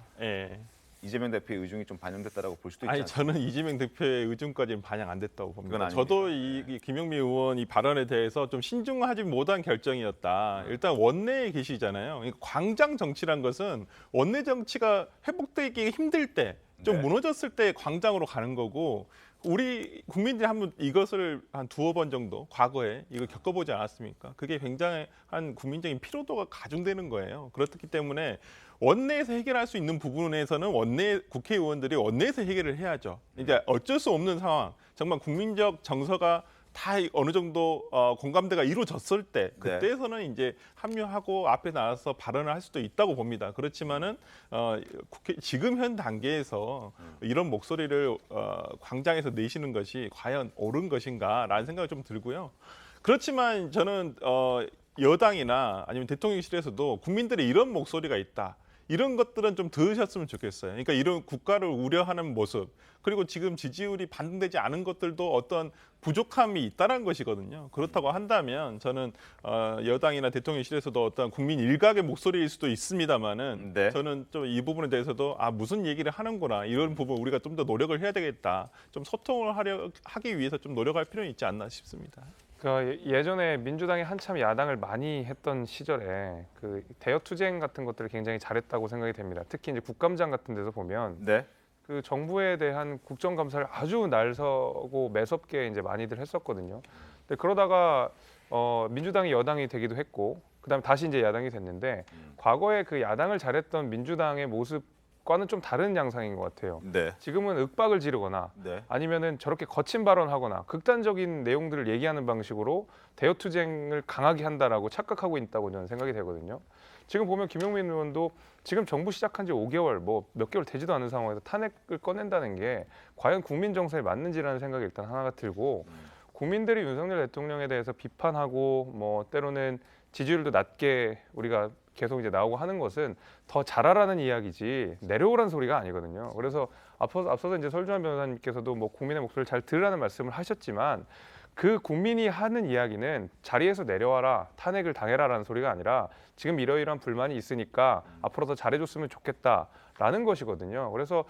이재명 대표의 의중이 좀 반영됐다라고 볼 수도 있지 아니 않습니까? 저는 이재명 대표의 의중까지는 반영 안 됐다고 그건 봅니다. 아닙니다. 저도 이 김용민 의원 이 발언에 대해서 좀 신중하지 못한 결정이었다. 일단 원내에 계시잖아요. 그러니까 광장 정치란 것은 원내 정치가 회복되기 힘들 때, 좀 네. 무너졌을 때 광장으로 가는 거고 우리 국민들이 한번 이것을 한 두어 번 정도 과거에 이걸 겪어보지 않았습니까? 그게 굉장한 국민적인 피로도가 가중되는 거예요. 그렇기 때문에 원내에서 해결할 수 있는 부분에서는 원내 국회의원들이 원내에서 해결을 해야죠. 이제 어쩔 수 없는 상황, 정말 국민적 정서가 다 어느 정도 공감대가 이루어졌을 때 그때에서는 이제 합류하고 앞에 나와서 발언을 할 수도 있다고 봅니다. 그렇지만은 국회 지금 현 단계에서 이런 목소리를 광장에서 내시는 것이 과연 옳은 것인가라는 생각이 좀 들고요. 그렇지만 저는 여당이나 아니면 대통령실에서도 국민들의 이런 목소리가 있다. 이런 것들은 좀 들으셨으면 좋겠어요. 그러니까 이런 국가를 우려하는 모습, 그리고 지금 지지율이 반등되지 않은 것들도 어떤 부족함이 있다는 것이거든요. 그렇다고 한다면 저는 여당이나 대통령실에서도 어떤 국민 일각의 목소리일 수도 있습니다만은 저는 좀 이 부분에 대해서도 무슨 얘기를 하는구나 이런 부분 우리가 좀 더 노력을 해야 되겠다. 좀 소통을 하기 위해서 좀 노력할 필요는 있지 않나 싶습니다. 그러니까 예전에 민주당이 한참 야당을 많이 했던 시절에 그 대여 투쟁 같은 것들을 굉장히 잘했다고 생각이 됩니다. 특히 이제 국감장 같은 데서 보면 그 정부에 대한 국정감사를 아주 날서고 매섭게 이제 많이들 했었거든요. 근데 그러다가 민주당이 여당이 되기도 했고, 그다음에 다시 이제 야당이 됐는데 과거에 그 야당을 잘했던 민주당의 모습과는 좀 다른 양상인 것 같아요. 지금은 윽박을 지르거나 아니면은 저렇게 거친 발언하거나 극단적인 내용들을 얘기하는 방식으로 대여 투쟁을 강하게 한다라고 착각하고 있다고 저는 생각이 되거든요. 지금 보면 김용민 의원도 지금 정부 시작한 지 5개월, 뭐 몇 개월 되지도 않은 상황에서 탄핵을 꺼낸다는 게 과연 국민 정서에 맞는지라는 생각이 일단 하나가 들고, 국민들이 윤석열 대통령에 대해서 비판하고 뭐 때로는 지지율도 낮게 우리가 계속 이제 나오고 하는 것은 더 잘하라는 이야기지 내려오라는 소리가 아니거든요. 그래서 앞서서 이제 설주환 변호사님께서도 뭐 국민의 목소리를 잘 들으라는 말씀을 하셨지만, 그 국민이 하는 이야기는 자리에서 내려와라, 탄핵을 당해라라는 소리가 아니라 지금 이러이러한 불만이 있으니까 앞으로 더 잘해줬으면 좋겠다라는 것이거든요. 그래서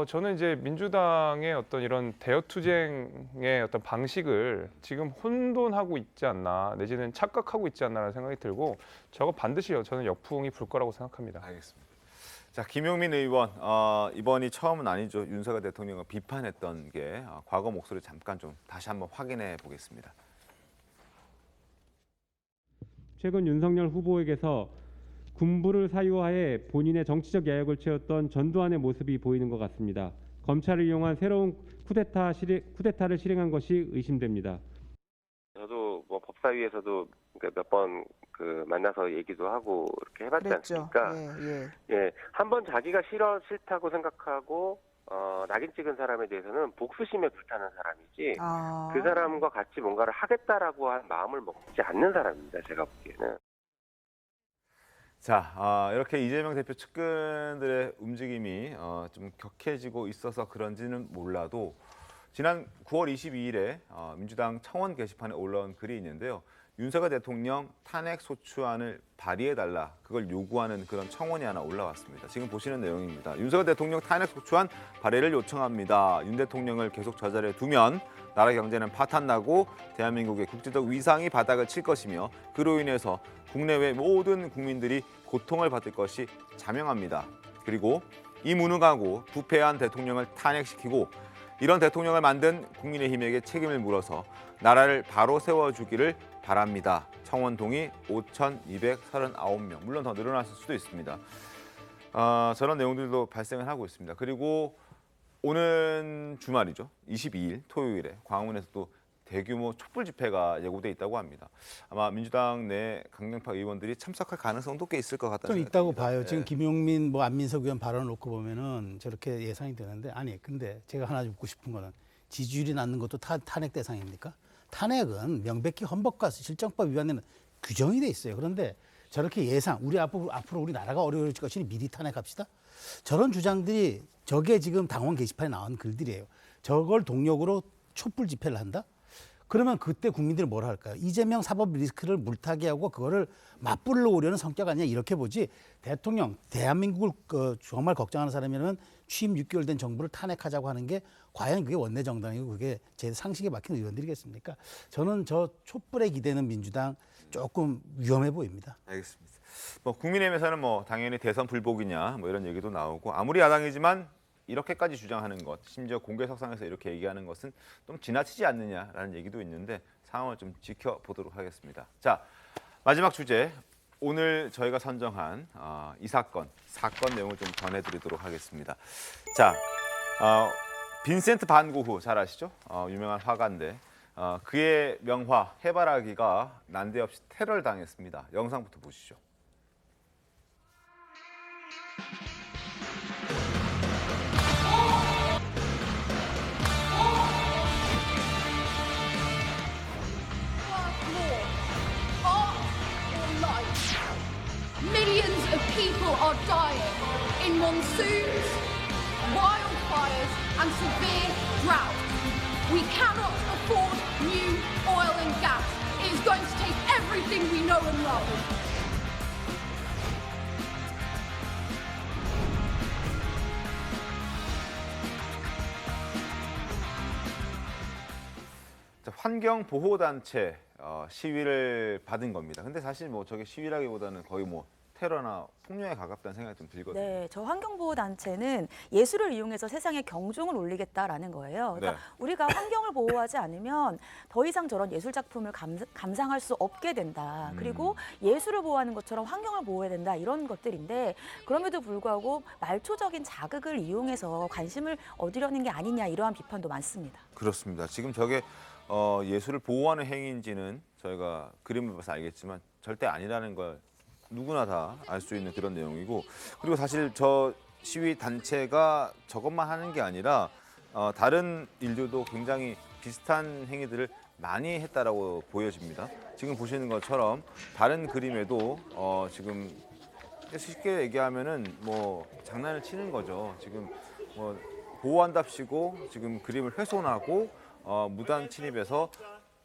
저는 이제 민주당의 어떤 이런 대여 투쟁의 어떤 방식을 지금 혼돈하고 있지 않나, 내지는 착각하고 있지 않나라는 생각이 들고, 저거 반드시 저는 역풍이 불 거라고 생각합니다. 알겠습니다. 자, 김용민 의원, 이번이 처음은 아니죠. 윤석열 대통령을 비판했던 게 과거 목소리 잠깐 좀 다시 한번 확인해 보겠습니다. 최근 윤석열 후보에게서 군부를 사유하에 본인의 정치적 야욕을 채웠던 전두환의 모습이 보이는 것 같습니다. 검찰을 이용한 새로운 쿠데타를 실행한 것이 의심됩니다. 저도 뭐 법사위에서도 몇 번 그 만나서 얘기도 하고 이렇게 해봤지 않습니까? 한번 자기가 싫다고 생각하고 낙인 찍은 사람에 대해서는 복수심에 불타는 사람이지 그 사람과 같이 뭔가를 하겠다라고 한 마음을 먹지 않는 사람입니다. 제가 보기에는. 자, 이렇게 이재명 대표 측근들의 움직임이 좀 격해지고 있어서 그런지는 몰라도 지난 9월 22일에 민주당 청원 게시판에 올라온 글이 있는데요. 윤석열 대통령 탄핵 소추안을 발의해달라, 그걸 요구하는 그런 청원이 하나 올라왔습니다. 지금 보시는 내용입니다. 윤석열 대통령 탄핵 소추안 발의를 요청합니다. 윤 대통령을 계속 저 자리에 두면 나라 경제는 파탄나고 대한민국의 국제적 위상이 바닥을 칠 것이며 그로 인해서 국내외 모든 국민들이 고통을 받을 것이 자명합니다. 그리고 이 무능하고 부패한 대통령을 탄핵시키고 이런 대통령을 만든 국민의힘에게 책임을 물어서 나라를 바로 세워주기를 바랍니다. 청원 동의 5,239명. 물론 더 늘어났을 수도 있습니다. 저런 내용들도 발생을 하고 있습니다. 그리고 오는 주말이죠. 22일 토요일에 광화문에서 또 대규모 촛불 집회가 예고돼 있다고 합니다. 아마 민주당 내 강경파 의원들이 참석할 가능성도 꽤 있을 것 같다는 좀 있다고 봐요. 지금 김용민 안민석 의원 발언을 놓고 보면은 저렇게 예상이 되는데, 아니 근데 제가 하나 묻고 싶은 거는 지지율이 낮는 것도 탄핵 대상입니까? 탄핵은 명백히 헌법과 실정법 위반되는 규정이 돼 있어요. 그런데 저렇게 우리 앞으로 우리 나라가 어려워질 것이니 미리 탄핵합시다. 저런 주장들이 저게 지금 당원 게시판에 나온 글들이에요. 저걸 동력으로 촛불 집회를 한다? 그러면 그때 국민들이 뭘 할까요? 이재명 사법 리스크를 물타기 하고 그거를 맞불러 오려는 성격 아니냐 이렇게 보지. 대통령, 대한민국을 정말 걱정하는 사람이라면 취임 6개월 된 정부를 탄핵하자고 하는 게 과연 그게 원내 정당이고 그게 제 상식에 막힌 의원들이겠습니까? 저는 저 촛불에 기대는 민주당 조금 위험해 보입니다. 알겠습니다. 뭐 국민의힘에서는 뭐 당연히 대선 불복이냐 뭐 이런 얘기도 나오고 아무리 야당이지만 이렇게까지 주장하는 것, 심지어 공개석상에서 이렇게 얘기하는 것은 좀 지나치지 않느냐라는 얘기도 있는데 상황을 좀 지켜보도록 하겠습니다. 자, 마지막 주제. 오늘 저희가 선정한 이 사건 내용을 좀 전해드리도록 하겠습니다. 자, 빈센트 반 고흐 잘 아시죠? 유명한 화가인데 그의 명화 해바라기가 난데없이 테러를 당했습니다. 영상부터 보시죠. Millions of people are dying in monsoons, wildfires and severe drought. We cannot afford new oil and gas. It is going to take everything we know and love. 환경보호단체 시위를 받은 겁니다. 근데 사실 뭐 저게 시위라기보다는 거의 뭐 테러나 폭력에 가깝다는 생각이 좀 들거든요. 네, 저 환경보호단체는 예술을 이용해서 세상에 경종을 울리겠다라는 거예요. 그러니까 네. 우리가 환경을 보호하지 않으면 더 이상 저런 예술 작품을 감상할 수 없게 된다. 그리고 예술을 보호하는 것처럼 환경을 보호해야 된다. 이런 것들인데 그럼에도 불구하고 말초적인 자극을 이용해서 관심을 얻으려는 게 아니냐 이러한 비판도 많습니다. 그렇습니다. 지금 저게 예술을 보호하는 행위인지는 저희가 그림을 봐서 알겠지만 절대 아니라는 걸 누구나 다 알 수 있는 그런 내용이고 그리고 사실 저 시위 단체가 저것만 하는 게 아니라 다른 일들도 굉장히 비슷한 행위들을 많이 했다라고 보여집니다. 지금 보시는 것처럼 다른 그림에도 지금 쉽게 얘기하면은 뭐 장난을 치는 거죠. 지금 뭐 보호한답시고 지금 그림을 훼손하고 무단 침입해서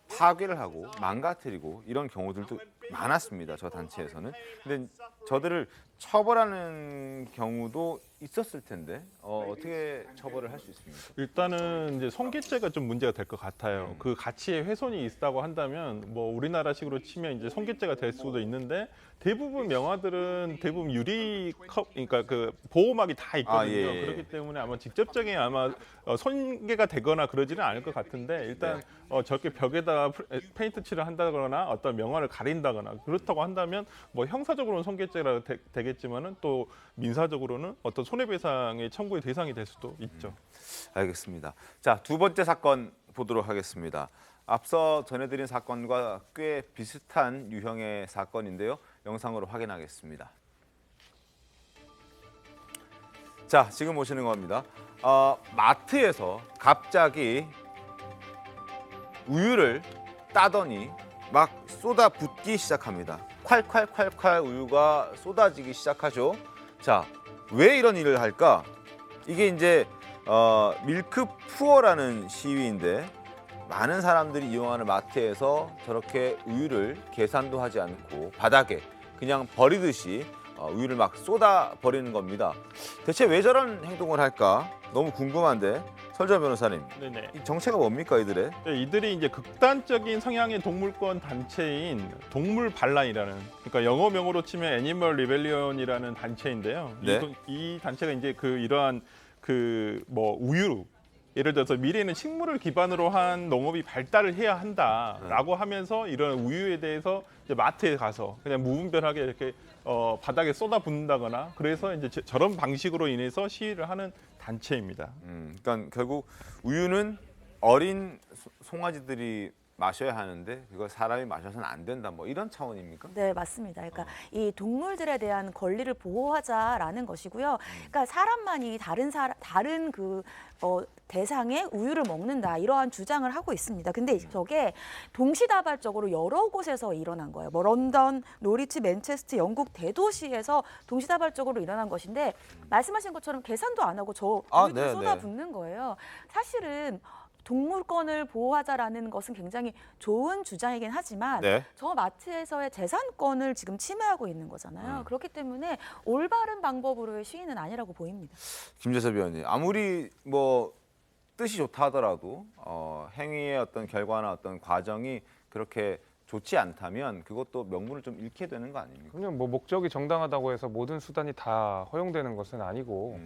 파괴를 하고 망가뜨리고 이런 경우들도 많았습니다. 저 단체에서는. 근데 저들을 처벌하는 경우도 있었을 텐데 어떻게 처벌을 할 수 있습니까? 일단은 이제 손괴죄가 좀 문제가 될 것 같아요. 그 가치의 훼손이 있다고 한다면 뭐 우리나라식으로 치면 이제 손괴죄가 될 수도 있는데 대부분 명화들은 대부분 그러니까 그 보호막이 다 있거든요. 예. 그렇기 때문에 아마 직접적인 아마 손괴가 되거나 그러지는 않을 것 같은데 일단 저렇게 벽에다가 페인트 칠을 한다거나 어떤 명화를 가린다거나 그렇다고 한다면 뭐 형사적으로는 손괴죄라 되겠지만은 또 민사적으로는 어떤 손해배상의 청구의 대상이 될 수도 있죠. 알겠습니다. 자, 두 번째 사건 보도록 하겠습니다. 앞서 전해드린 사건과 꽤 비슷한 유형의 사건인데요. 영상으로 확인하겠습니다. 자, 지금 보시는 겁니다. 마트에서 갑자기 우유를 따더니 막 쏟아붓기 시작합니다. 콸콸콸콸 우유가 쏟아지기 시작하죠. 자, 왜 이런 일을 할까? 이게 이제 밀크 푸어라는 시위인데 많은 사람들이 이용하는 마트에서 저렇게 우유를 계산도 하지 않고 바닥에 그냥 버리듯이 우유를 막 쏟아 버리는 겁니다. 대체 왜 저런 행동을 할까? 너무 궁금한데 설정 변호사님, 네네. 이 정체가 뭡니까 이들의? 네, 이들이 이제 극단적인 성향의 동물권 단체인 동물 반란이라는, 그러니까 영어 명으로 치면 애니멀 리벨리언이라는 단체인데요. 네. 이 단체가 이제 이러한 뭐 우유, 예를 들어서 미래에는 식물을 기반으로 한 농업이 발달을 해야 한다라고 하면서 이런 우유에 대해서 이제 마트에 가서 그냥 무분별하게 이렇게 바닥에 쏟아붓는다거나 그래서 이제 저런 방식으로 인해서 시위를 하는 단체입니다. 그러니까 결국 우유는 어린 송아지들이 마셔야 하는데 그걸 사람이 마셔서는 안 된다. 뭐 이런 차원입니까? 네, 맞습니다. 그러니까 이 동물들에 대한 권리를 보호하자라는 것이고요. 그러니까 사람만이 다른 대상의 우유를 먹는다 이러한 주장을 하고 있습니다. 근데 저게 동시다발적으로 여러 곳에서 일어난 거예요. 뭐 런던, 노리치, 맨체스터, 영국 대도시에서 동시다발적으로 일어난 것인데 말씀하신 것처럼 계산도 안 하고 저 우유를 쏟아붓는 거예요. 사실은 동물권을 보호하자라는 것은 굉장히 좋은 주장이긴 하지만 네. 저 마트에서의 재산권을 지금 침해하고 있는 거잖아요. 그렇기 때문에 올바른 방법으로의 시위는 아니라고 보입니다. 김재섭 위원님, 아무리 뭐 뜻이 좋다 하더라도 행위의 어떤 결과나 어떤 과정이 그렇게 좋지 않다면 그것도 명분을 좀 잃게 되는 거 아닙니까? 그냥 뭐 목적이 정당하다고 해서 모든 수단이 다 허용되는 것은 아니고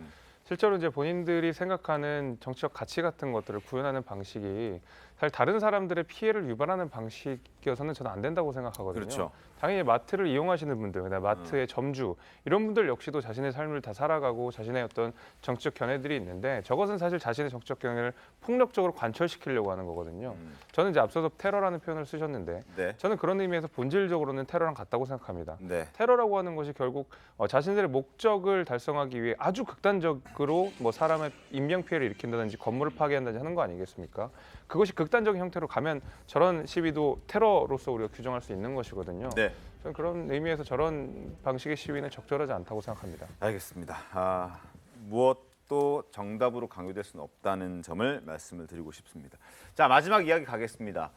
실제로 이제 본인들이 생각하는 정치적 가치 같은 것들을 구현하는 방식이 사실 다른 사람들의 피해를 유발하는 방식이어서는 저는 안 된다고 생각하거든요. 그렇죠. 당연히 마트를 이용하시는 분들, 그다음에 마트의 점주 이런 분들 역시도 자신의 삶을 다 살아가고 자신의 어떤 정치적 견해들이 있는데 저것은 사실 자신의 정치적 견해를 폭력적으로 관철시키려고 하는 거거든요. 저는 이제 앞서서 테러라는 표현을 쓰셨는데 네. 저는 그런 의미에서 본질적으로는 테러랑 같다고 생각합니다. 네. 테러라고 하는 것이 결국 자신들의 목적을 달성하기 위해 아주 극단적으로 뭐 사람의 인명 피해를 일으킨다든지 건물을 파괴한다든지 하는 거 아니겠습니까? 그것이 극단적인 형태로 가면 저런 시위도 테러로서 우리가 규정할 수 있는 것이거든요. 네. 저는 그런 의미에서 저런 방식의 시위는 적절하지 않다고 생각합니다. 알겠습니다. 무엇도 정답으로 강요될 수는 없다는 점을 말씀을 드리고 싶습니다. 자, 마지막 이야기 가겠습니다.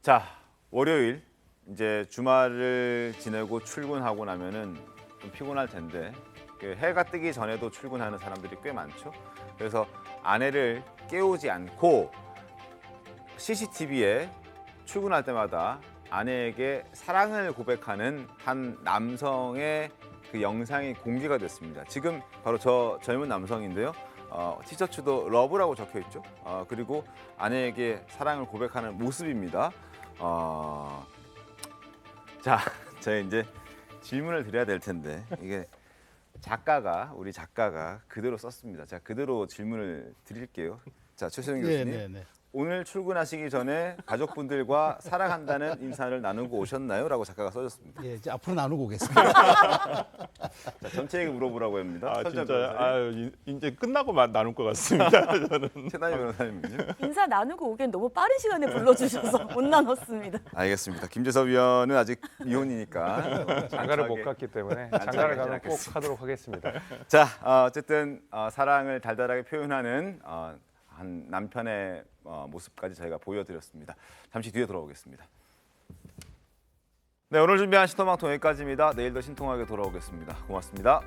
자, 월요일 이제 주말을 지내고 출근하고 나면은 좀 피곤할 텐데 해가 뜨기 전에도 출근하는 사람들이 꽤 많죠. 그래서 아내를 깨우지 않고 CCTV에 출근할 때마다 아내에게 사랑을 고백하는 한 남성의 그 영상이 공개가 됐습니다. 지금 바로 저 젊은 남성인데요. 티셔츠도 러브라고 적혀 있죠. 그리고 아내에게 사랑을 고백하는 모습입니다. 자, 제가 이제 질문을 드려야 될 텐데 이게 우리 작가가 그대로 썼습니다. 제가 그대로 질문을 드릴게요. 자, 최수영 교수님. 오늘 출근하시기 전에 가족분들과 사랑한다는 인사를 나누고 오셨나요? 라고 작가가 써줬습니다. 예, 이제 앞으로 나누고 오겠습니다. 자, 전체에게 물어보라고 합니다. 진짜 이제 끝나고 나눌 것 같습니다. 저는. 최단희 변호사님은요? 인사 나누고 오기엔 너무 빠른 시간에 불러주셔서 못 나눴습니다. 알겠습니다. 김재섭 위원은 아직 미혼이니까 장가를 못 갔기 때문에 장가를 가면 꼭 하도록 하겠습니다. 자, 어쨌든 사랑을 달달하게 표현하는 한 남편의 모습까지 저희가 보여드렸습니다. 잠시 뒤에 돌아오겠습니다. 네, 오늘 준비한 신통방통 여기까지입니다. 내일 더 신통하게 돌아오겠습니다. 고맙습니다.